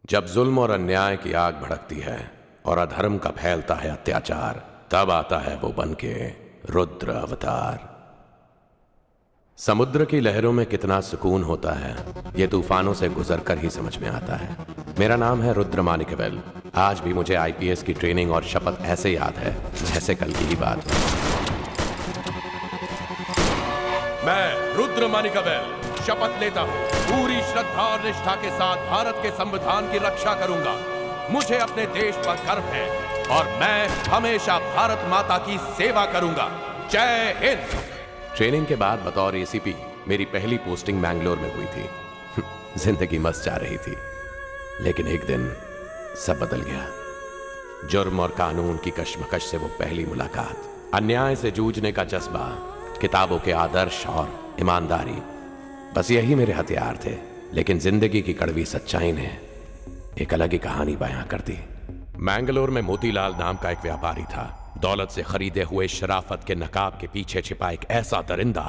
जब जुल्म और अन्याय की आग भड़कती है और अधर्म का फैलता है अत्याचार, तब आता है वो बन के रुद्र अवतार। समुद्र की लहरों में कितना सुकून होता है, ये तूफानों से गुजरकर ही समझ में आता है। मेरा नाम है रुद्र मानिकवेल। आज भी मुझे आईपीएस की ट्रेनिंग और शपथ ऐसे याद है जैसे कल की ही बात। मैं रुद्र मानिकवेल शपथ लेता हूँ पूरी श्रद्धा और निष्ठा के साथ भारत के संविधान की रक्षा करूंगा। मुझे अपने देश पर गर्व है और मैं हमेशा भारत माता की सेवा करूंगा। जय हिंद। ट्रेनिंग के बाद बतौर एसीपी मेरी पहली पोस्टिंग मैंगलोर में हुई थी। जिंदगी मस्त जा रही थी, लेकिन एक दिन सब बदल गया। जुर्म और कानून की कश्मकश से वो पहली मुलाकात, अन्याय से जूझने का जज्बा, किताबों के आदर्श और ईमानदारी, बस यही मेरे हथियार थे। लेकिन जिंदगी की कड़वी सच्चाई ने एक अलग ही कहानी बयां कर दी। मैंगलोर में मोतीलाल नाम का एक व्यापारी था। दौलत से खरीदे हुए शराफत के नकाब के पीछे छिपा एक ऐसा दरिंदा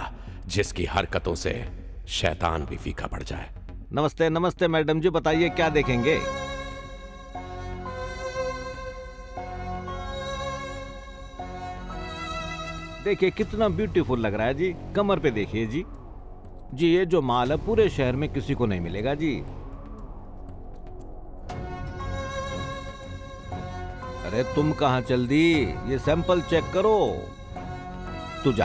जिसकी हरकतों से शैतान भी फीका पड़ जाए। नमस्ते नमस्ते मैडम जी, बताइए क्या देखेंगे? देखिए कितना ब्यूटीफुल लग रहा है जी। कमर पे देखिए जी। जी ये जो माल है पूरे शहर में किसी को नहीं मिलेगा जी। अरे तुम कहां चल दी? ये सैंपल चेक करो। तू जा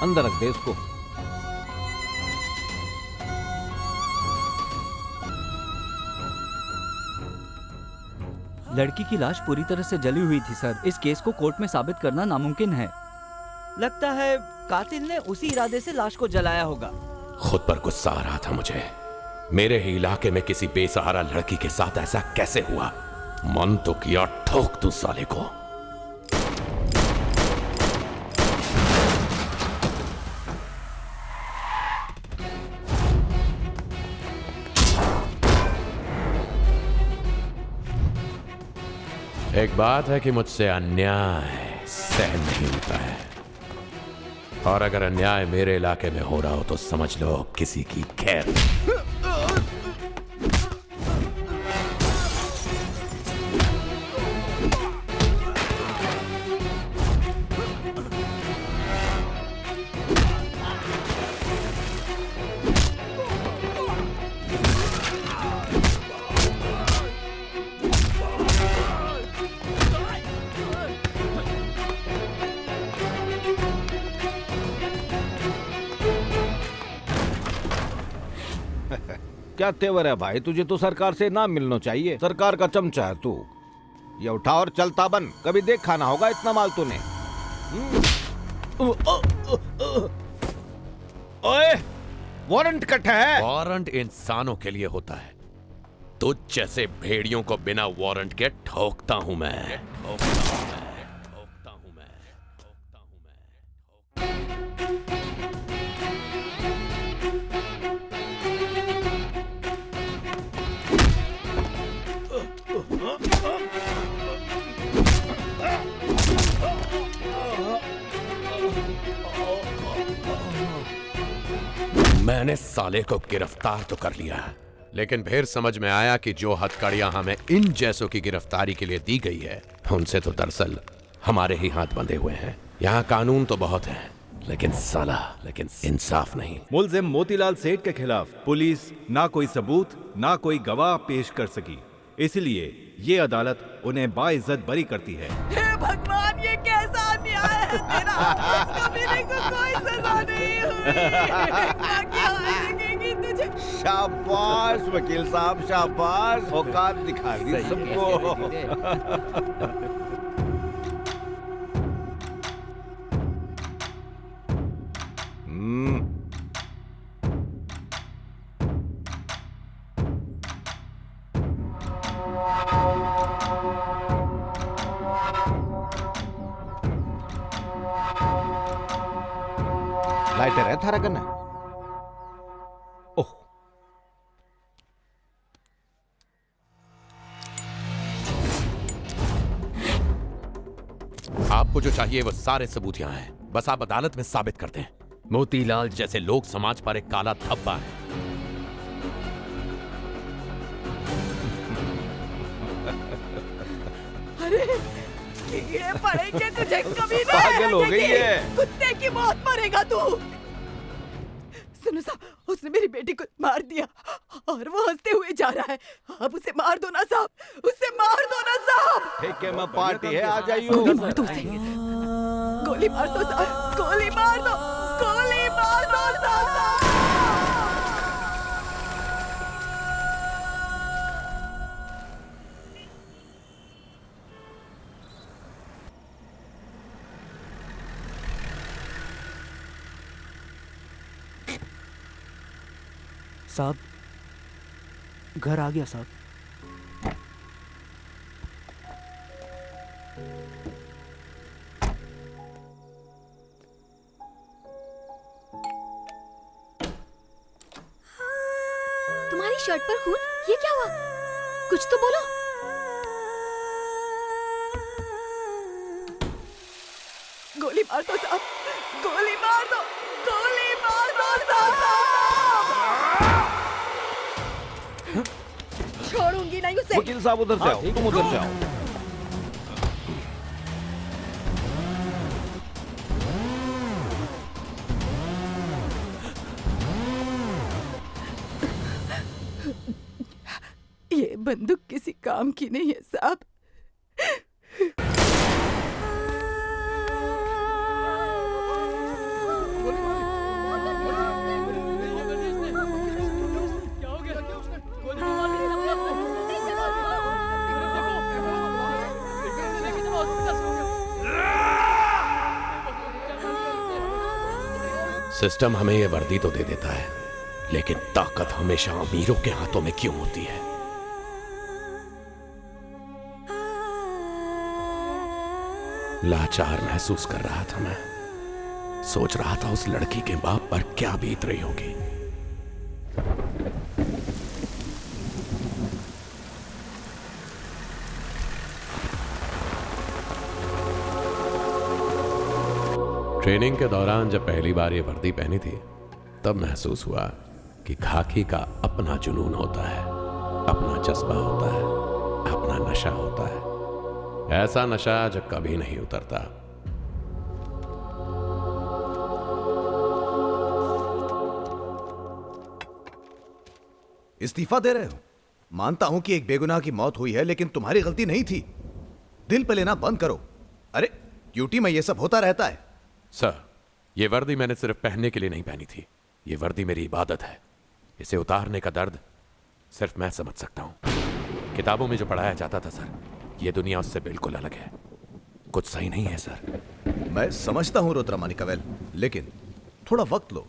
अंदर रख दे इसको। लड़की की लाश पूरी तरह से जली हुई थी सर। इस केस को कोर्ट में साबित करना नामुमकिन है। लगता है कातिल ने उसी इरादे से लाश को जलाया होगा। खुद पर गुस्सा आ रहा था मुझे। मेरे ही इलाके में किसी बेसहारा लड़की के साथ ऐसा कैसे हुआ? मन तो किया ठोक दूं साले को। एक बात है कि मुझसे अन्याय सहन नहीं होता है, और अगर अन्याय मेरे इलाके में हो रहा हो तो समझ लो किसी की खैर नहीं। क्या तेवर है भाई, तुझे तो सरकार से ना मिलना चाहिए। सरकार का चमचा है तू। ये उठा और चलता बन। कभी देखा ना होगा इतना माल तूने। ओए, वारंट कट है। वारंट इंसानों के लिए होता है। तुझ जैसे भेड़ियों को बिना वारंट के ठोकता हूं मैं। मैंने साले को गिरफ्तार तो कर लिया, लेकिन फिर समझ में आया कि जो हथकड़ियां हमें इन जैसों की गिरफ्तारी के लिए दी गई है, उनसे तो दरअसल हमारे ही हाथ बंधे हुए हैं। यहाँ कानून तो बहुत है, लेकिन इंसाफ नहीं। मुलजिम मोतीलाल सेठ के खिलाफ पुलिस ना कोई सबूत ना कोई गवाह पेश कर सकी, इसलिए ये अदालत उन्हें बाइज्जत बरी करती है। हे भगवान, ये कैसा अन्याय है तेरा। कभी भी कोई सजा नहीं हुई। क्या देखेंगी तुझे। शाबाश वकील साहब, शाबाश। औकात दिखा दी सबको। लाइटर है थारा करना। ओह, आपको जो चाहिए वो सारे सबूत यहाँ हैं, बस आप अदालत में साबित कर दें। मोतीलाल जैसे लोग समाज पर एक काला धब्बा है। अरे कीड़े पड़ेंगे तुझे कभी नहीं। पागल हो गई है। कुत्ते की मौत मरेगा तू। सुनो साहब, उसने मेरी बेटी को मार दिया और वो हंसते हुए जा रहा है। आप उसे मार दो ना साहब, उसे मार दो ना साहब। ठीक है, मैं पार्टी है, आ जाइयो। गोली मार दो उसे, गोली मार दो साहब, गोली मार दो, गोली मार दो साहब। साहब, घर आ गया साहब। तुम्हारी शर्ट पर खून, ये क्या हुआ? कुछ तो बोलो। गोली मार दो साहब, गोली मार दो, गोली मार दो साहब। छोड़ूंगी नहीं उसे। वकील साहब उधर से आओ, तुम उधर से आओ। ये बंदूक किसी काम की नहीं है साहब। सिस्टम हमें ये वर्दी तो दे देता है, लेकिन ताकत हमेशा अमीरों के हाथों में क्यों होती है? लाचार महसूस कर रहा था मैं। सोच रहा था उस लड़की के बाप पर क्या बीत रही होगी। ट्रेनिंग के दौरान जब पहली बार ये वर्दी पहनी थी, तब महसूस हुआ कि खाकी का अपना जुनून होता है, अपना जज्बा होता है, अपना नशा होता है। ऐसा नशा जो कभी नहीं उतरता। इस्तीफा दे रहे हो? मानता हूं कि एक बेगुनाह की मौत हुई है, लेकिन तुम्हारी गलती नहीं थी। दिल पे लेना बंद करो। अरे ड्यूटी में ये सब होता रहता है। सर, ये वर्दी मैंने सिर्फ पहनने के लिए नहीं पहनी थी। ये वर्दी मेरी इबादत है। इसे उतारने का दर्द सिर्फ मैं समझ सकता हूं। किताबों में जो पढ़ाया जाता था सर, ये दुनिया उससे बिल्कुल अलग है। कुछ सही नहीं है सर। मैं समझता हूं रुद्रमानिकवेल, लेकिन थोड़ा वक्त लो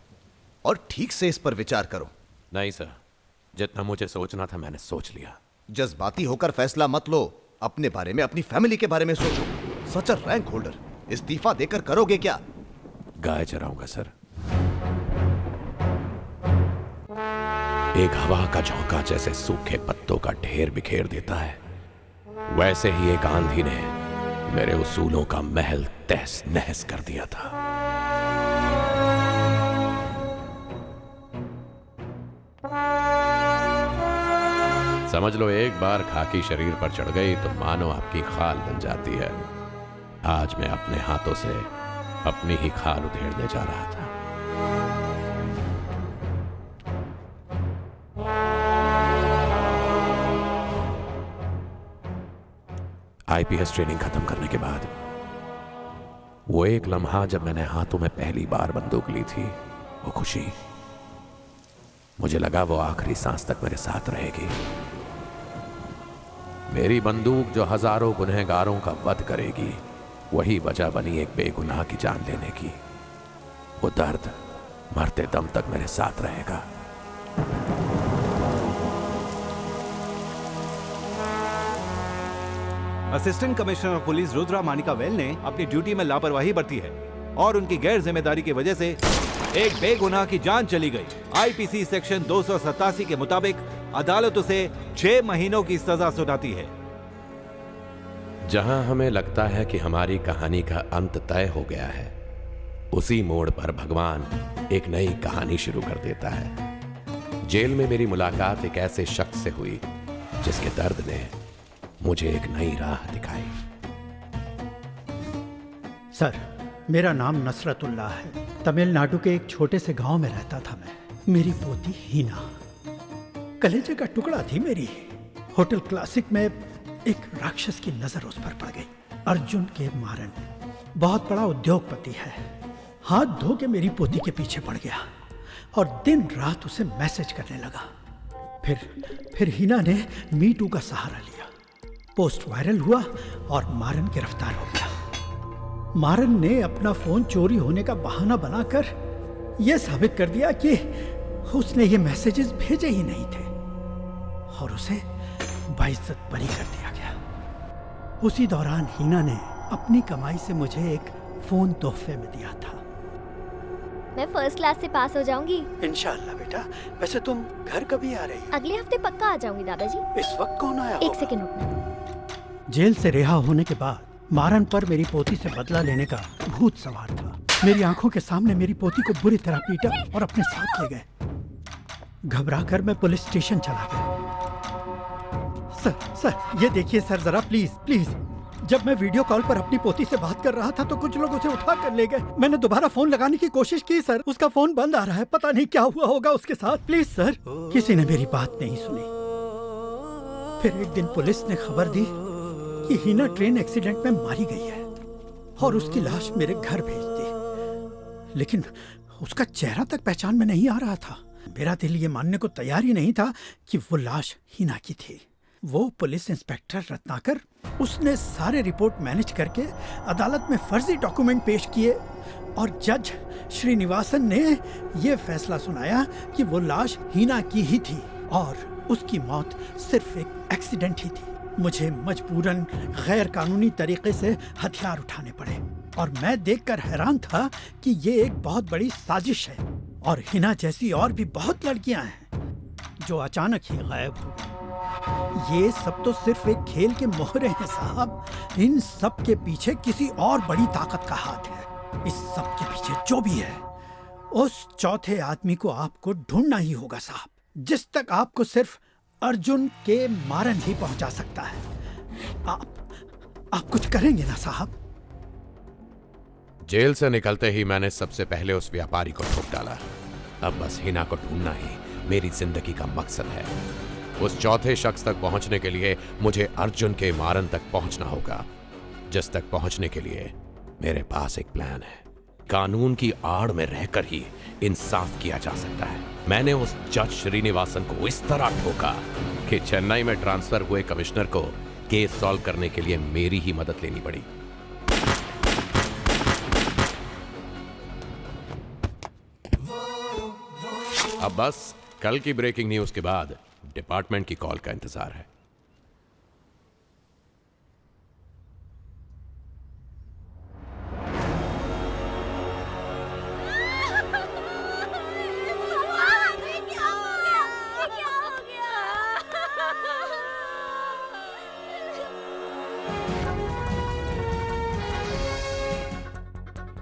और ठीक से इस पर विचार करो। नहीं सर, जितना मुझे सोचना था मैंने सोच लिया। जज्बाती होकर फैसला मत लो। अपने बारे में, अपनी फैमिली के बारे में सोचो। सच अ रैंक होल्डर, इस्तीफा देकर करोगे क्या? गाय चराऊंगा सर। एक हवा का झोंका जैसे सूखे पत्तों का ढेर बिखेर देता है, वैसे ही एक आंधी ने मेरे उसूलों का महल तहस नहस कर दिया था। समझ लो, एक बार खाकी शरीर पर चढ़ गई तो मानो आपकी खाल बन जाती है। आज मैं अपने हाथों से अपनी ही खाल उधेड़ने जा रहा था। आईपीएस ट्रेनिंग खत्म करने के बाद वो एक लम्हा जब मैंने हाथों में पहली बार बंदूक ली थी, वो खुशी, मुझे लगा वो आखिरी सांस तक मेरे साथ रहेगी। मेरी बंदूक जो हजारों गुनहगारों का वध करेगी, वही वजह बनी एक बेगुनाह की जान लेने की। वो दर्द मरते दम तक मेरे साथ रहेगा। Assistant commissioner of police Rudra Manikavel ने अपनी ड्यूटी में लापरवाही बरती है और उनकी गैर जिम्मेदारी की वजह से एक बेगुनाह की जान चली गई। आईपीसी सेक्शन 287 के मुताबिक अदालत उसे 6 महीनों की सजा सुनाती है। जहां हमें लगता है कि हमारी कहानी का अंत तय हो गया है, उसी मोड़ पर भगवान एक नई कहानी शुरू कर देता है। जेल में मेरी मुलाकात एक ऐसे शख्स से हुई जिसके दर्द ने मुझे एक नई राह दिखाई। सर, मेरा नाम नसरतुल्लाह है। तमिलनाडु के एक छोटे से गांव में रहता था मैं। मेरी पोती हीना कलेजे का टुकड़ा थी मेरी। होटल क्लासिक में एक राक्षस की नजर उस पर पड़ गई। अर्जुन के मारन बहुत बड़ा उद्योगपति है। हाथ धो के मेरी पोती के पीछे पड़ गया और दिन रात उसे मैसेज करने लगा। फिर हीना ने मी टू का सहारा लिया। पोस्ट वायरल हुआ और मारन गिरफ्तार हो गया। मारन ने अपना फोन चोरी होने का बहाना बनाकर यह साबित कर दिया कि उसने ये मैसेजेस भेजे ही नहीं थे और उसे बाइज्जत बरी कर दिया गया। उसी दौरान हीना ने अपनी कमाई से मुझे एक फोन तोहफे में दिया था। मैं फर्स्ट क्लास से पास हो जाऊंगी इंशाअल्लाह बेटा। वैसे तुम घर कभी आ रही हो? अगले हफ्ते पक्का आ जाऊंगी दादाजी। इस वक्त कौन आया? एक सेकंड रुकना। जेल से रिहा होने के बाद मारन पर मेरी पोती से बदला लेने का भूत सवार था। मेरी आंखों के सामने मेरी पोती को बुरी तरह पीटा और अपने साथ ले गए। घबराकर मैं पुलिस स्टेशन चला गया। सर ये देखिए सर, जरा प्लीज प्लीज। जब मैं वीडियो कॉल पर अपनी पोती से बात कर रहा था तो कुछ लोग उसे उठा कर ले गए। मैंने दोबारा फोन लगाने की कोशिश की सर, उसका फोन बंद आ रहा है। पता नहीं क्या हुआ होगा उसके साथ। Please sir. किसी ने मेरी बात नहीं सुनी। फिर एक दिन पुलिस ने खबर दी कि हीना ट्रेन एक्सीडेंट में मारी गई है और उसकी लाश मेरे घर भेज दी। लेकिन उसका चेहरा तक पहचान में नहीं आ रहा था। मेरा दिल ये मानने को तैयार ही नहीं था कि वो लाश हीना की थी। वो पुलिस इंस्पेक्टर रत्नाकर, उसने सारे रिपोर्ट मैनेज करके अदालत में फर्जी डॉक्यूमेंट पेश किए और जज श्रीनिवासन ने ये फैसला सुनाया कि वो लाश हीना की ही थी और उसकी मौत सिर्फ एक एक्सीडेंट ही थी। मुझे मजबूरन गैर कानूनी तरीके से हथियार उठाने पड़े और मैं देखकर हैरान था कि ये एक बहुत बड़ी साजिश है और हिना जैसी और भी बहुत लड़कियां हैं जो अचानक ही गायब हो गई। ये सब तो सिर्फ एक खेल के मोहरे हैं साहब। इन सब के पीछे किसी और बड़ी ताकत का हाथ है। इस सब के पीछे जो भी है, उस चौथे आदमी को आपको ढूंढना ही होगा साहब, जिस तक आपको सिर्फ अर्जुन के मारन ही पहुंचा सकता है। आप कुछ करेंगे ना साहब? जेल से निकलते ही मैंने सबसे पहले उस व्यापारी को ठोक डाला। अब बस हिना को ढूंढना ही मेरी जिंदगी का मकसद है। उस चौथे शख्स तक पहुंचने के लिए मुझे अर्जुन के मारन तक पहुंचना होगा, जिस तक पहुंचने के लिए मेरे पास एक प्लान है। कानून की आड़ में रहकर ही इंसाफ किया जा सकता है। मैंने उस जज श्रीनिवासन को इस तरह ठोका कि चेन्नई में ट्रांसफर हुए कमिश्नर को केस सॉल्व करने के लिए मेरी ही मदद लेनी पड़ी। अब बस कल की ब्रेकिंग न्यूज के बाद डिपार्टमेंट की कॉल का इंतजार है।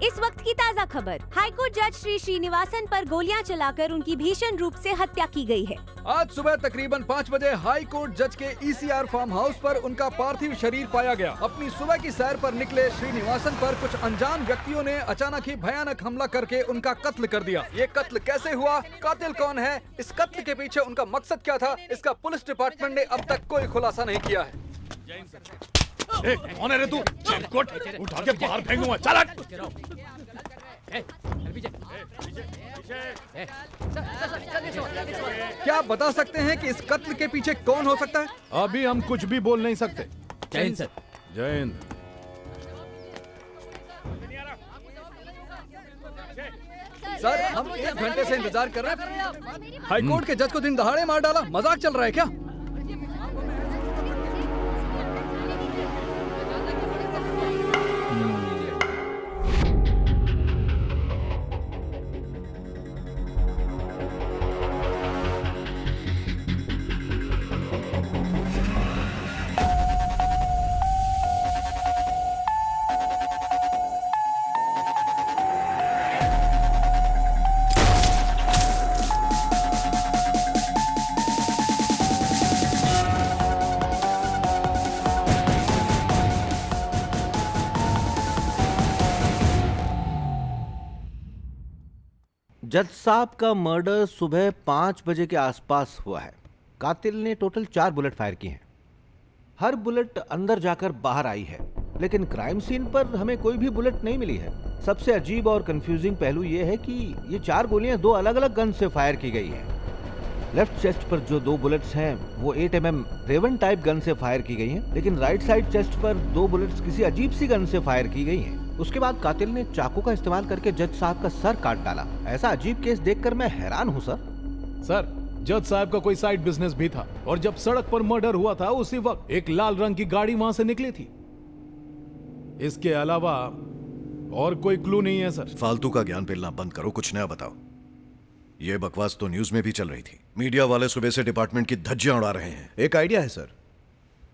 इस वक्त की ताज़ा खबर। हाईकोर्ट जज श्री श्रीनिवासन पर गोलियां चलाकर उनकी भीषण रूप से हत्या की गई है। आज सुबह तकरीबन 5 बजे हाई कोर्ट जज के ECR फार्म हाउस पर उनका पार्थिव शरीर पाया गया। अपनी सुबह की सैर पर निकले श्रीनिवासन पर कुछ अनजान व्यक्तियों ने अचानक ही भयानक हमला करके उनका कत्ल कर दिया। ये कत्ल कैसे हुआ, कातिल कौन है, इस कत्ल के पीछे उनका मकसद क्या था, इसका पुलिस डिपार्टमेंट ने अब तक कोई खुलासा नहीं किया है। कौन है रे तू? चिरकुट उठा के बाहर फेंकूंगा। चल हट। क्या आप बता सकते हैं कि इस कत्ल के पीछे कौन हो सकता है? अभी हम कुछ भी बोल नहीं सकते। जय हिंद सर। जय हिंद। सर, हम 1 घंटे से इंतजार कर रहे हैं। हाई कोर्ट के जज को दिन दहाड़े मार डाला। मजाक चल रहा है क्या? जज साहब का मर्डर सुबह 5 बजे के आसपास हुआ है। कातिल ने टोटल 4 बुलेट फायर की हैं। हर बुलेट अंदर जाकर बाहर आई है, लेकिन क्राइम सीन पर हमें कोई भी बुलेट नहीं मिली है। सबसे अजीब और कंफ्यूजिंग पहलू यह है कि ये 4 गोलियां 2 अलग अलग गन से फायर की गई हैं। लेफ्ट चेस्ट पर जो 2 बुलेट्स हैं वो 8 mm रेवन टाइप गन से फायर की गई हैं, लेकिन राइट साइड चेस्ट पर 2 बुलेट्स किसी अजीब सी गन से फायर की गई हैं। उसके बाद कातिल ने चाकू का इस्तेमाल करके जज साहब का सर काट डाला। ऐसा अजीब केस देखकर मैं हैरान हूँ सर। सर, जज साहब का कोई साइड बिजनेस भी था और जब सड़क पर मर्डर हुआ था उसी वक्त एक लाल रंग की गाड़ी वहां से निकली थी। इसके अलावा और कोई क्लू नहीं है सर। फालतू का ज्ञान पेलना बंद करो, कुछ नया बताओ। ये बकवास तो न्यूज में भी चल रही थी। मीडिया वाले सुबह से डिपार्टमेंट की धज्जियां उड़ा रहे हैं। एक आइडिया है सर।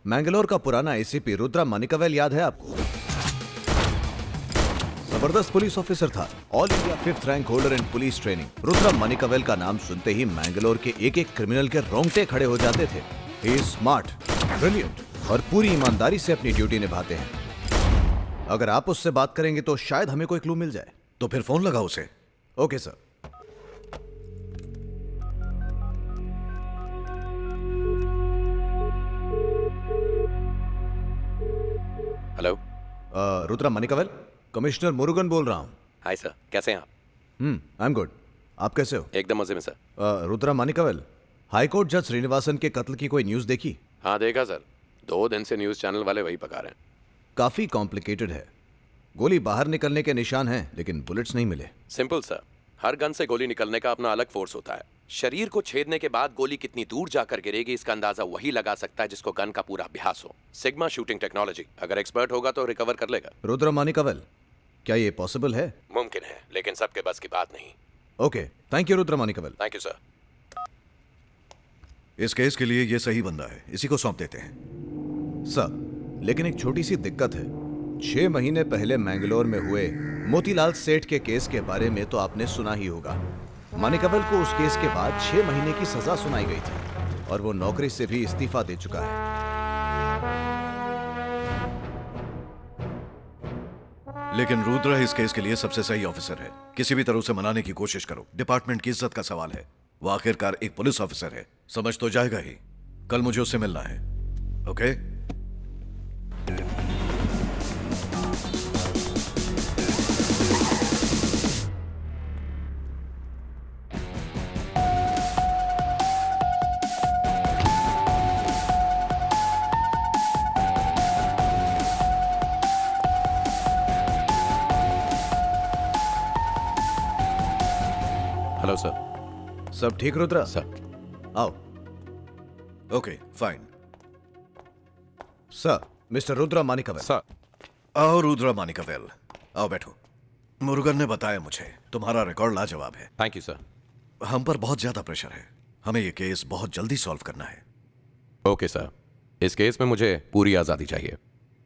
मैंगलोर का पुराना एसीपी रुद्रा मानिकवेल याद है आपको? जबरदस्त पुलिस ऑफिसर था, all India 5th rank holder in police training. Rudra Manikavel का नाम सुनते ही मैंगलोर के एक एक क्रिमिनल के रोंगटे खड़े हो जाते थे। ही इज स्मार्ट, ब्रिलियंट और पूरी ईमानदारी से अपनी ड्यूटी निभाते हैं। अगर आप उससे बात करेंगे तो शायद हमें कोई क्लू मिल जाए। तो फिर फोन लगाओ उसे। Okay sir. Hello, Rudra Manikavel, commissioner Murugan बोल रहा हूँ। हाय सर, कैसे हैं आप? I am good. आप कैसे हो? एकदम मजे में सर। रुद्रा मानिकवेल, हाईकोर्ट जज श्रीनिवासन के कत्ल की कोई न्यूज देखी? हाँ देखा सर, 2 दिन से न्यूज चैनल वाले वही पका रहे हैं। काफी कॉम्प्लिकेटेड है। गोली बाहर निकलने के निशान हैं, लेकिन बुलेट्स नहीं मिले। सिंपल सर, हर गन से गोली निकलने का अपना अलग फोर्स होता है। शरीर को छेदने के बाद गोली कितनी दूर जाकर गिरेगी इसका अंदाजा वही लगा सकता है जिसको गन का पूरा अभ्यास हो। सिग्मा शूटिंग टेक्नोलॉजी, अगर एक्सपर्ट होगा तो रिकवर कर लेगा। रुद्रा मानिकवेल, क्या ये पॉसिबल है? मुमकिन है, लेकिन सबके बस की बात नहीं। Okay, thank you Rudra Manikavel. Thank you sir. इस केस के लिए ये सही बंदा है, इसी को सौंप देते हैं। सर, लेकिन एक छोटी सी दिक्कत है। 6 महीने पहले मैंगलोर में हुए मोतीलाल सेठ के केस के बारे में तो आपने सुना ही होगा। मानिकवेल को उस केस के बाद 6 महीने की सजा सुनाई गई थी और वो नौकरी से भी इस्तीफा दे चुका है। लेकिन रुद्रा इस केस के लिए सबसे सही ऑफिसर है। किसी भी तरह से मनाने की कोशिश करो, डिपार्टमेंट की इज्जत का सवाल है। वो आखिरकार एक पुलिस ऑफिसर है, समझ तो जाएगा ही। कल मुझे उससे मिलना है। ओके? Hello sir. सब ठीक रुद्रा? सर। आओ। Okay, fine. Sir, mister Rudra Manikavel. Sir. आओ रुद्रा मानिकवेल, आओ बैठो। मुरुगन ने बताया मुझे तुम्हारा रिकॉर्ड लाजवाब है। Thank you sir. हम पर बहुत ज्यादा प्रेशर है, हमें ये केस बहुत जल्दी सॉल्व करना है। ओके सर, इस केस में मुझे पूरी आजादी चाहिए।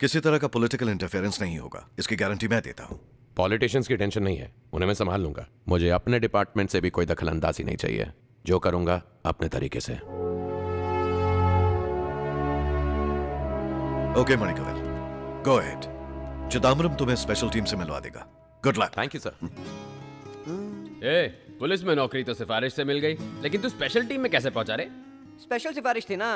किसी तरह का पॉलिटिकल इंटरफेरेंस नहीं होगा, इसकी गारंटी मैं देता हूं। पॉलिटिशियंस की टेंशन नहीं है, उन्हें मैं संभाल लूंगा। मुझे अपने डिपार्टमेंट से भी कोई दखल अंदाजी नहीं चाहिए। जो करूंगा अपने तरीके से। Okay Manikavel, go ahead. Chidambaram तुम्हें स्पेशल टीम से मिलवा देगा। Good luck. Thank you sir. Police में नौकरी तो सिफारिश से मिल गई, लेकिन तू स्पेशल टीम में कैसे पहुंचा रे? स्पेशल सिफारिश थी ना।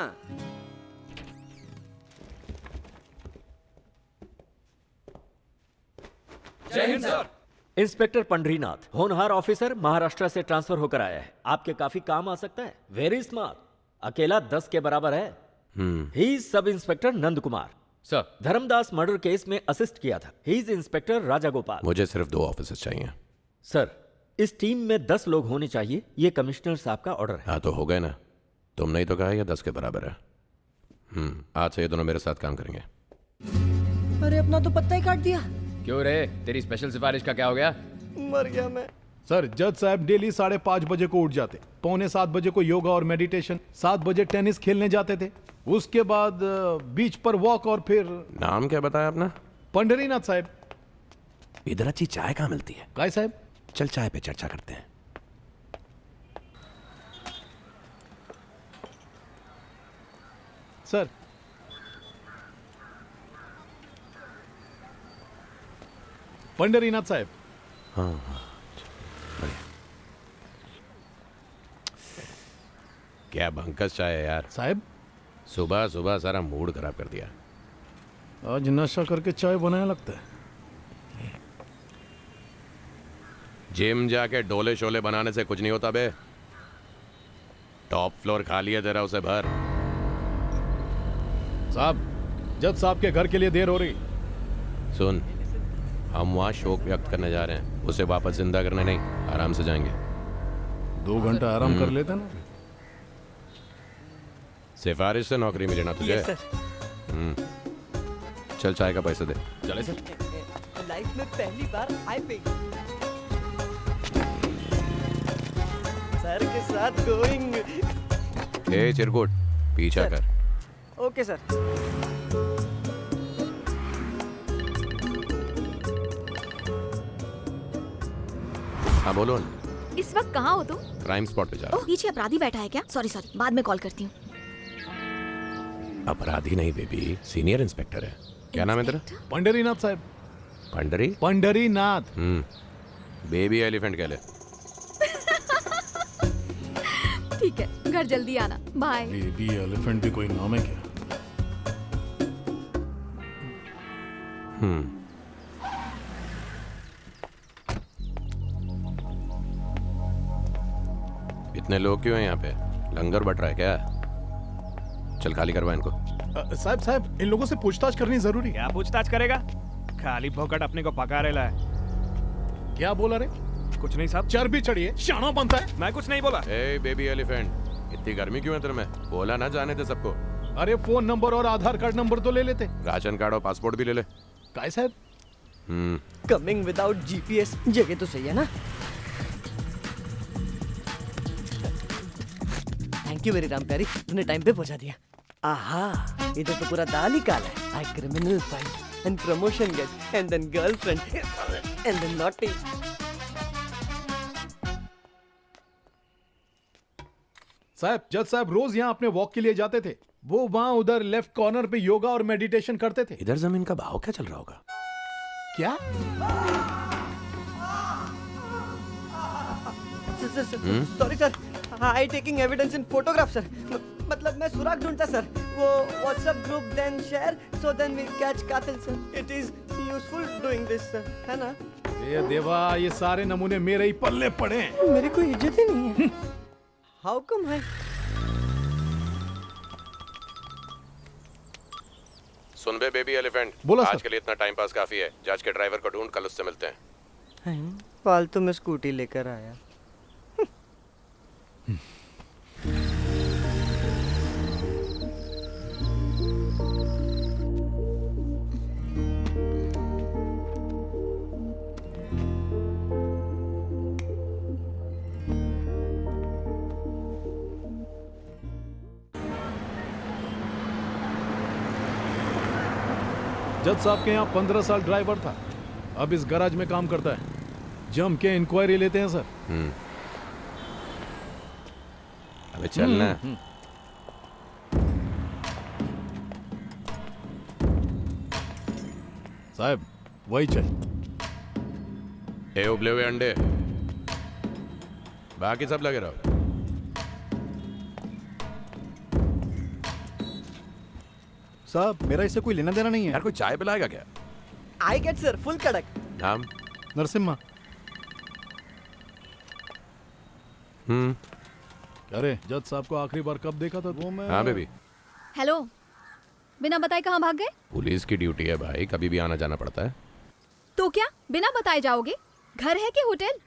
जय हिंद सर। इंस्पेक्टर पंडरीनाथ, होनहार ऑफिसर, महाराष्ट्र से ट्रांसफर होकर आया है। आपके काफी काम आ सकता है। वेरी स्मार्ट, अकेला 10 के बराबर है। He is sub inspector Nand Kumar. Sir, Dharmdas murder case में असिस्ट किया था। He is inspector Raja Gopal. मुझे सिर्फ 2 ऑफिसर्स चाहिए। सर, इस टीम में 10 लोग होने चाहिए, ये कमिश्नर साहब का ऑर्डर है। हाँ तो हो गए ना, तुम नहीं तो कहा या 10 के बराबर है। आज से ये दोनों मेरे साथ काम करेंगे। अरे अपना तो पत्ता ही काट दिया। क्यों रे, तेरी स्पेशल सिफारिश का क्या हो गया? मर गया मैं। सर, जज साहब डेली 5:30 बजे को उठ जाते, 6:45 बजे को योगा और मेडिटेशन, 7 बजे टेनिस खेलने जाते थे, उसके बाद बीच पर वॉक और फिर। नाम क्या बताया अपना? पंडरीनाथ साहब। इधर अच्छी चाय कहाँ मिलती है? काय साहब? चल चाय पे चर्चा करते हैं। सर, पंडरीनाथ साहब। हाँ हाँ, बढ़िया। क्या भंकस चाय है यार साहब। सुबह सुबह सारा मूड खराब कर दिया। आज नशा करके चाय बनाया लगता है। जिम जाके डोले शोले बनाने से कुछ नहीं होता बे। टॉप फ्लोर खाली है तेरा, उसे भर। साहब, जज साहब के घर के लिए देर हो रही। सुन, हम वहाँ शोक व्यक्त करने जा रहे हैं, उसे वापस जिंदा करने नहीं, आराम से जाएंगे। 2 घंटा आराम कर लेते ना। सिफारिश से नौकरी मिले ना तुझे। Yes sir. चल चाय का पैसा दे। चले सर। लाइफ में पहली बार आई पे सर के साथ गोइंग। ए चिरकुट, पीछा कर। Okay sir. हाँ बोलो ना। इस वक्त कहाँ हो तुम? क्राइम स्पॉट पे जा रहा ओह, पीछे अपराधी बैठा है क्या? सॉरी सॉरी, बाद में कॉल करती हूँ। हूँ। अपराधी नहीं बेबी, सीनियर इंस्पेक्टर है। क्या नाम है तेरा? पंडरीनाथ साहब। पंडरी? पंडरीनाथ। बेबी एलिफेंट कह ले। ठीक है, घर जल्दी आना। बाय। बेबी एलिफेंट भी कोई नाम है क्या? इतने लोग क्यों हैं यहाँ पे? लंगर बट रहा है क्या? चल खाली करवा इनको। साहब साहब, इन लोगों से पूछताछ करनी जरूरी। क्या पूछताछ करेगा? खाली फोकट अपने को पका रेला है। क्या बोला रे? कुछ नहीं साहब। चर्बी चढ़ी है, शाना बनता है। मैं कुछ नहीं बोला। ए बेबी एलिफेंट, इतनी गर्मी क्यों है तेरे में? बोला ना जाने दे सबको। अरे फोन नंबर और आधार कार्ड नंबर तो ले लेते। राशन कार्ड और पासपोर्ट भी ले ले। काय साहब? Coming without GPS. जगह तो सही है ना? थैंक यू वेरी राम प्यारी, तूने टाइम पे पहुंचा दिया। आहा, इधर तो पूरा दाल ही काला है। I criminal fight and promotion get and then girlfriend and then naughty. साहब, जज साहब रोज यहाँ अपने वॉक के लिए जाते थे। वो वहाँ उधर लेफ्ट कॉर्नर पे योगा और मेडिटेशन करते थे। इधर जमीन का भाव क्या चल रहा होगा? क्या? Sorry sir, I taking evidence in photograph sir. मतलब मैं सुराग ढूंढता सर। वो WhatsApp group then share so then we catch कातिल sir. It is useful doing this sir, है ना? ये देवा, ये सारे नमूने मेरे ही पल्ले पड़े हैं। मेरी कोई इज्जत ही नहीं है। हाउ कम है? सुन बे बेबी एलिफेंट, बोला आज सर। के लिए इतना टाइम पास काफी है। जज के ड्राइवर को ढूंढ, कल उससे मिलते हैं। फालतू में स्कूटी लेकर आया। जज साहब के यहाँ 15 साल ड्राइवर था, अब इस गैराज में काम करता है। जम के इंक्वायरी लेते हैं सर। अबे चल ना। साहब वही चाहिए। ए उबले हुए अंडे, बाकी सब लगे रहो। साहब मेरा इससे कोई लेना देना नहीं है। यार कोई चाय पिलाएगा क्या? आई गेट सर, फुल कड़क। नाम? नरसिम्हा। अरे जज साहब को आखिरी बार कब देखा था? वो मैं। हाँ बेबी। हेलो, बिना बताए कहाँ भाग गए? पुलिस की ड्यूटी है भाई, कभी भी आना जाना पड़ता है। तो क्या बिना बताए जाओगे? घर है कि होटल?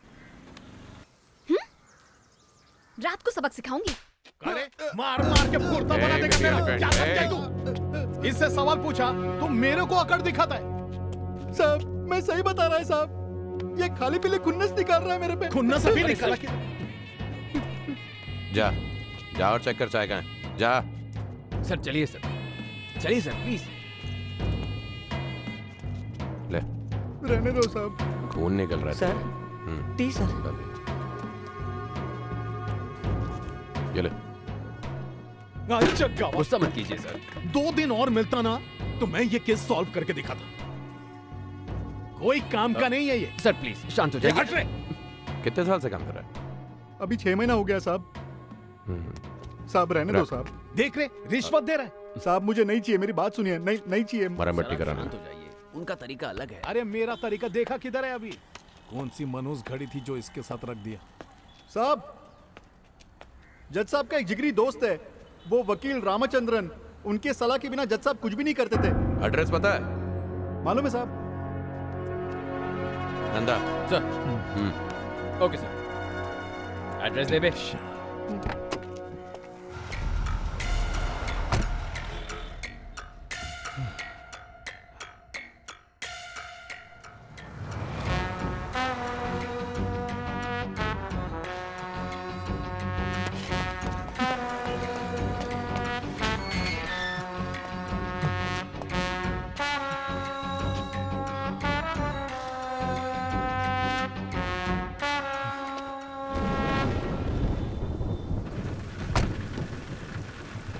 रात को सबक सिखाऊंगी। अरे मार मार के फुर्ता बना देगा मेरा। क्या समझा तू? इससे सवाल पूछा तो मेरे को अकड़ दिखाता है। साहब मैं सही बता रहा है साहब, ये खाली पीले खुन्नस निकाल रहा है मेरे पे। खुन्नस अभी निकाला क्या? जा जा और चेक कर चाय कहाँ है। जा। सर चलिए सर, चलिए सर प्लीज। ले रहने दो साहब। खून निकल रहा है सर। T sir. ये ले। अच्छा गुस्सा मत कीजिए सर। 2 दिन और मिलता ना तो मैं ये केस सॉल्व करके दिखाता। कोई काम का नहीं है ये। सर प्लीज शांत हो जाइए। कितने साल से काम कर रहा है? अभी 6 महीना हो गया साहब। साहब रहने दो साहब। देख रहे रिश्वत दे रहे साहब, मुझे नहीं चाहिए, मेरी बात सुनिए। नहीं नहीं चाहिए। मरम्मती कराना। उनका तरीका अलग है। अरे मेरा तरीका देखा किधर है अभी? कौन सी मनूस घड़ी थी जो इसके साथ रख दिया? साहब, जज साहब का एक जिगरी दोस्त है, वो वकील रामचंद्रन, उनके सलाह के बिना जज साहब कुछ भी नहीं करते थे। एड्रेस पता है? मालूम है साहब। Nanda sir. Okay sir, address दे बे।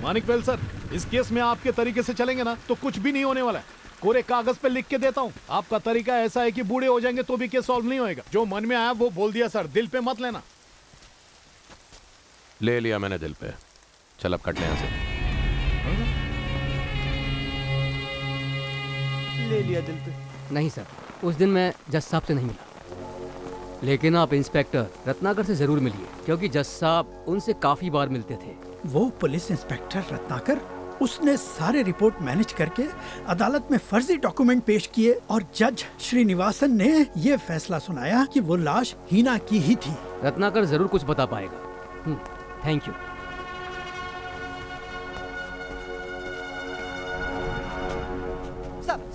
मानिकवेल सर, इस केस में आपके तरीके से चलेंगे ना तो कुछ भी नहीं होने वाला है। कोरे कागज पे लिख के देता हूँ, आपका तरीका ऐसा है कि बूढ़े हो जाएंगे तो भी केस सॉल्व नहीं होएगा। जो मन में आया वो बोल दिया सर, दिल पे मत लेना। ले लिया मैंने दिल पे। चल अब कट ले यहाँ से। ले लिया दिल पे। नहीं सर, उस दिन मैं जज साहब से नहीं मिला, लेकिन आप इंस्पेक्टर रत्नाकर से जरूर मिलिए, क्योंकि जज साहब उनसे काफी बार मिलते थे। वो पुलिस इंस्पेक्टर रत्नाकर, उसने सारे रिपोर्ट मैनेज करके अदालत में फर्जी डॉक्यूमेंट पेश किए और जज श्रीनिवासन ने ये फैसला सुनाया कि वो लाश हीना की ही थी। रत्नाकर जरूर कुछ बता पाएगा। Thank you.